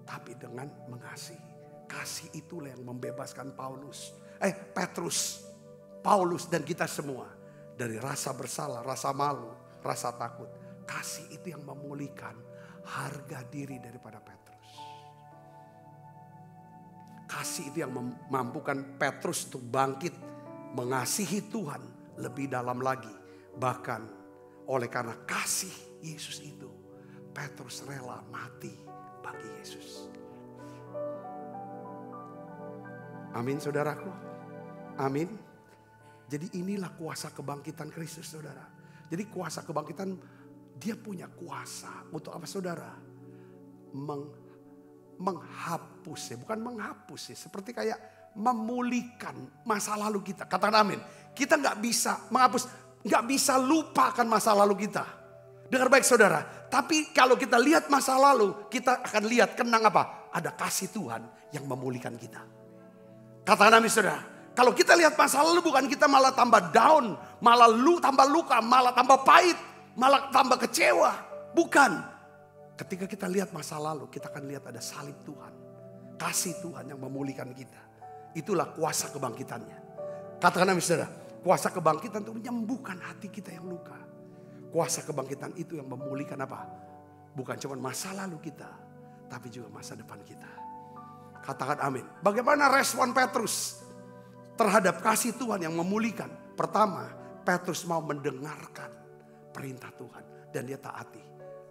Tapi dengan mengasihi. Kasih itulah yang membebaskan Petrus. Paulus dan kita semua. Dari rasa bersalah, rasa malu, rasa takut. Kasih itu yang memulihkan harga diri daripada Petrus. Kasih itu yang memampukan Petrus untuk bangkit. Mengasihi Tuhan lebih dalam lagi. Bahkan oleh karena kasih Yesus itu. Petrus rela mati bagi Yesus. Amin saudaraku. Amin. Jadi inilah kuasa kebangkitan Kristus saudara. Jadi kuasa kebangkitan dia punya kuasa untuk apa saudara? Menghapus ya. Bukan menghapus ya. Seperti kayak memulihkan masa lalu kita. Katakan amin. Kita gak bisa menghapus. Gak bisa lupakan masa lalu kita. Dengar baik saudara. Tapi kalau kita lihat masa lalu. Kita akan lihat kenang apa? Ada kasih Tuhan yang memulihkan kita. Katakan amin saudara. Kalau kita lihat masa lalu bukan kita malah tambah down. Malah tambah luka. Malah tambah pahit. Malah tambah kecewa. Bukan. Ketika kita lihat masa lalu. Kita akan lihat ada salib Tuhan. Kasih Tuhan yang memulihkan kita. Itulah kuasa kebangkitannya. Katakan amin saudara. Kuasa kebangkitan itu menyembuhkan hati kita yang luka. Kuasa kebangkitan itu yang memulihkan apa? Bukan cuma masa lalu kita. Tapi juga masa depan kita. Katakan amin. Bagaimana respon Petrus terhadap kasih Tuhan yang memulihkan? Pertama, Petrus mau mendengarkan perintah Tuhan. Dan dia taati.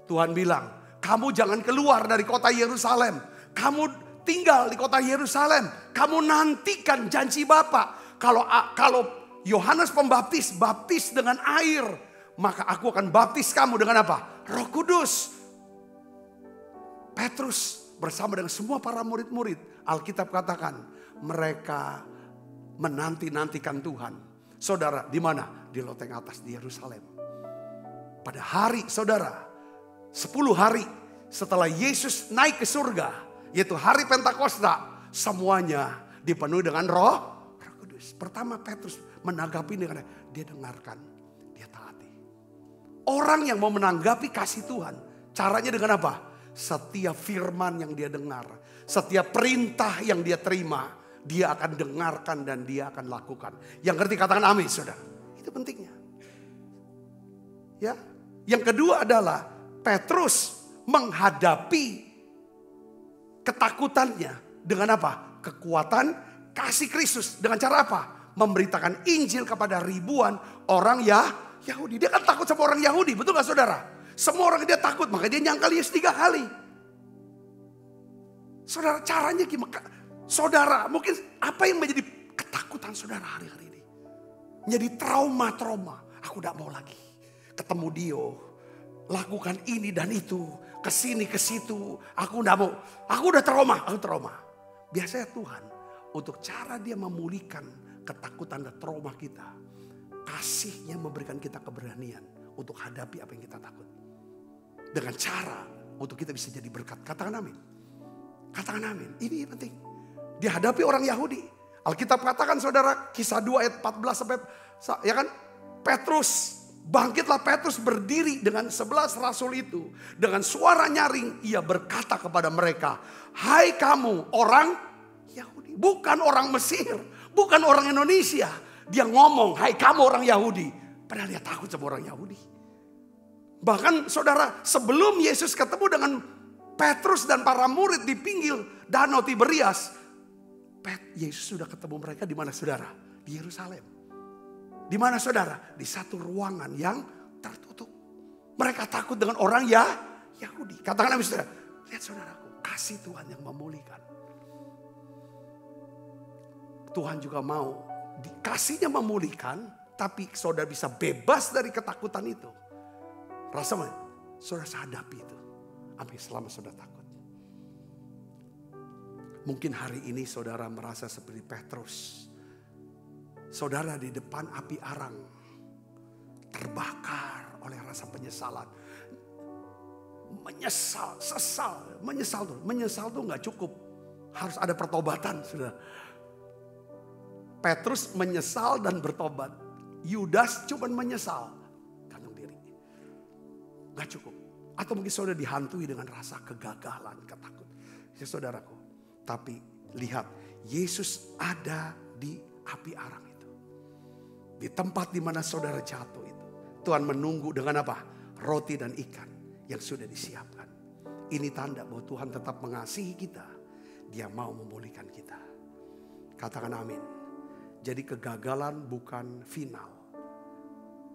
Tuhan bilang, kamu jangan keluar dari kota Yerusalem. Kamu tinggal di kota Yerusalem. Kamu nantikan janji Bapa. Kalau Yohanes Pembaptis baptis dengan air. Maka aku akan baptis kamu dengan apa? Roh Kudus. Petrus bersama dengan semua para murid-murid. Alkitab katakan mereka menanti-nantikan Tuhan. Saudara, di mana? Di loteng atas di Yerusalem. Pada hari saudara, 10 hari setelah Yesus naik ke surga, yaitu hari Pentakosta, semuanya dipenuhi dengan Roh Kudus. Pertama Petrus menanggapi dengan dia dengarkan, dia taati. Orang yang mau menanggapi kasih Tuhan, caranya dengan apa? Setiap firman yang dia dengar, setiap perintah yang dia terima, dia akan dengarkan dan dia akan lakukan. Yang ngerti katakan amin saudara. Itu pentingnya. Ya. Yang kedua adalah Petrus menghadapi ketakutannya dengan apa? Kekuatan kasih Kristus. Dengan cara apa? Memberitakan Injil kepada ribuan orang Yahudi. Dia kan takut sama orang Yahudi, betul gak saudara? Semua orang dia takut, makanya dia nyangkal Yesus 3 kali. Saudara, caranya gimana? Saudara, mungkin apa yang menjadi ketakutan saudara hari-hari ini? Menjadi trauma. Aku gak mau lagi ketemu dia. Lakukan ini dan itu. Kesini, kesitu. Aku gak mau. Aku udah trauma. Biasanya Tuhan, untuk cara dia memulihkan ketakutan dan trauma kita. Kasihnya memberikan kita keberanian untuk hadapi apa yang kita takut. Dengan cara untuk kita bisa jadi berkat. Katakan amin. Katakan amin. Ini penting. Dihadapi orang Yahudi. Alkitab katakan saudara, Kisah 2 ayat 14 sampai ya kan? Petrus, bangkitlah Petrus berdiri dengan 11 rasul itu. Dengan suara nyaring ia berkata kepada mereka, hai kamu orang Yahudi. Bukan orang Mesir, bukan orang Indonesia. Dia ngomong, hai kamu orang Yahudi. Padahal dia takut sama orang Yahudi. Bahkan saudara, sebelum Yesus ketemu dengan Petrus dan para murid di pinggir Danau Tiberias, Yesus sudah ketemu mereka di mana saudara? Di Yerusalem. Di mana saudara? Di satu ruangan yang tertutup. Mereka takut dengan orang Yahudi. Katakan amin saudara. Lihat saudaraku, kasih Tuhan yang memulihkan. Tuhan juga mau kasihnya memulihkan, tapi saudara bisa bebas dari ketakutan itu. Rasanya saudara hadapi itu. Sampai selama saudara takut. Mungkin hari ini saudara merasa seperti Petrus. Saudara di depan api arang. Terbakar oleh rasa penyesalan. Menyesal tuh gak cukup. Harus ada pertobatan saudara. Petrus menyesal dan bertobat. Yudas cuma menyesal. Gantung diri. Gak cukup. Atau mungkin saudara dihantui dengan rasa kegagalan, ketakutan. Ya saudaraku. Tapi lihat, Yesus ada di api arang itu. Di tempat di mana saudara jatuh itu. Tuhan menunggu dengan apa? Roti dan ikan yang sudah disiapkan. Ini tanda bahwa Tuhan tetap mengasihi kita. Dia mau memulihkan kita. Katakan amin. Jadi kegagalan bukan final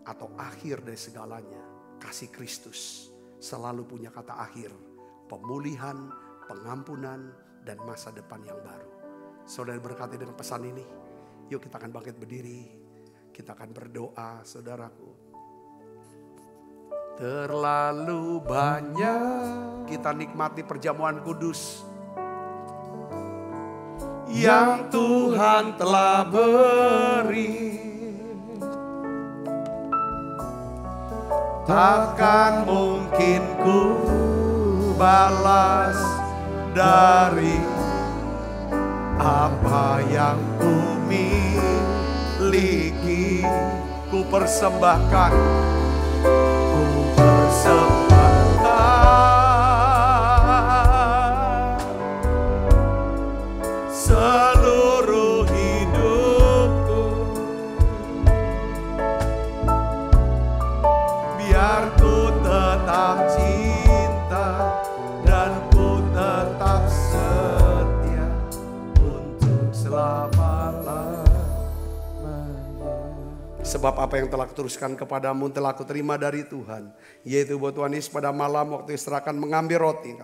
atau akhir dari segalanya. Kasih Kristus selalu punya kata akhir. Pemulihan, pengampunan, dan masa depan yang baru. Saudara berkati dengan pesan ini. Yuk kita akan bangkit berdiri. Kita akan berdoa saudaraku. Terlalu banyak kita nikmati perjamuan kudus yang Tuhan telah beri. Takkan mungkin ku balas dari apa yang ku miliki. Ku persembahkan, seluruh hidupku, biar ku tetap cinta dan ku tetap setia untuk selama-lamanya. Sebab apa yang telah kuteruskan kepadamu telah kuterima dari Tuhan, yaitu bahwa Tuhan Yesus pada malam waktu istirahat mengambil roti,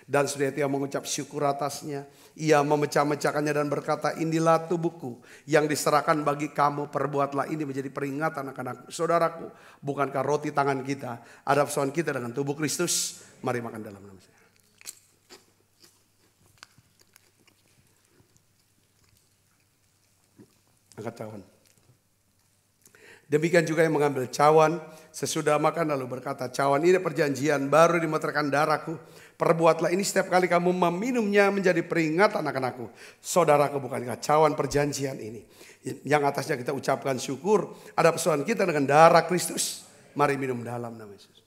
dan sudah itu ia mengucap syukur atasnya. Ia memecah-mecahkannya dan berkata, inilah tubuhku yang diserahkan bagi kamu. Perbuatlah ini menjadi peringatan akan aku. Saudaraku, bukankah roti tangan kita ada persoalan kita dengan tubuh Kristus? Mari makan dalam nama saya. Angkat cawan. Demikian juga yang mengambil cawan sesudah makan lalu berkata, cawan ini perjanjian baru dimeterkan darahku. Perbuatlah ini setiap kali kamu meminumnya menjadi peringatan akan aku. Saudaraku, bukankah cawan perjanjian ini yang atasnya kita ucapkan syukur, ada persoalan kita dengan darah Kristus. Mari minum dalam nama Yesus.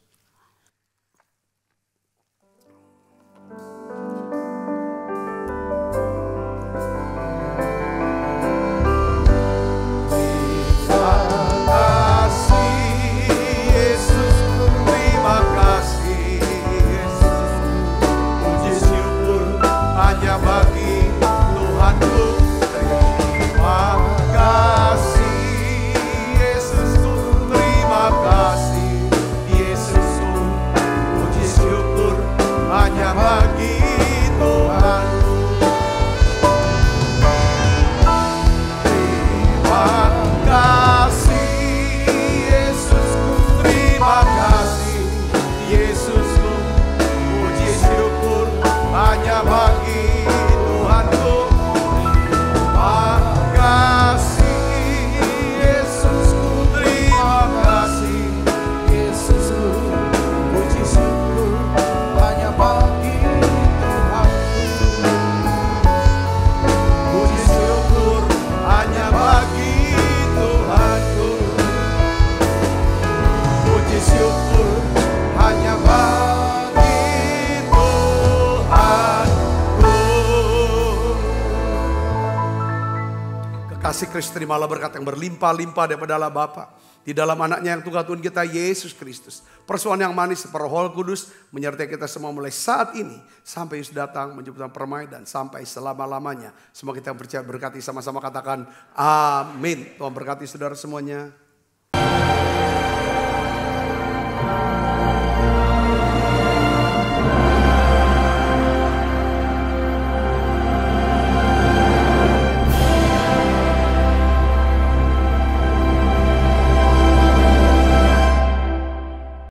Kasih Kristus, terimalah berkat yang berlimpah-limpah daripada Allah Bapa di dalam anaknya yang Tuhan kita Yesus Kristus. Persoalan yang manis seperti Roh Kudus menyertai kita semua mulai saat ini sampai Yesus datang menjemput permainan sampai selama-lamanya. Semua kita yang percaya berkati sama-sama katakan amin. Tuhan berkati saudara semuanya.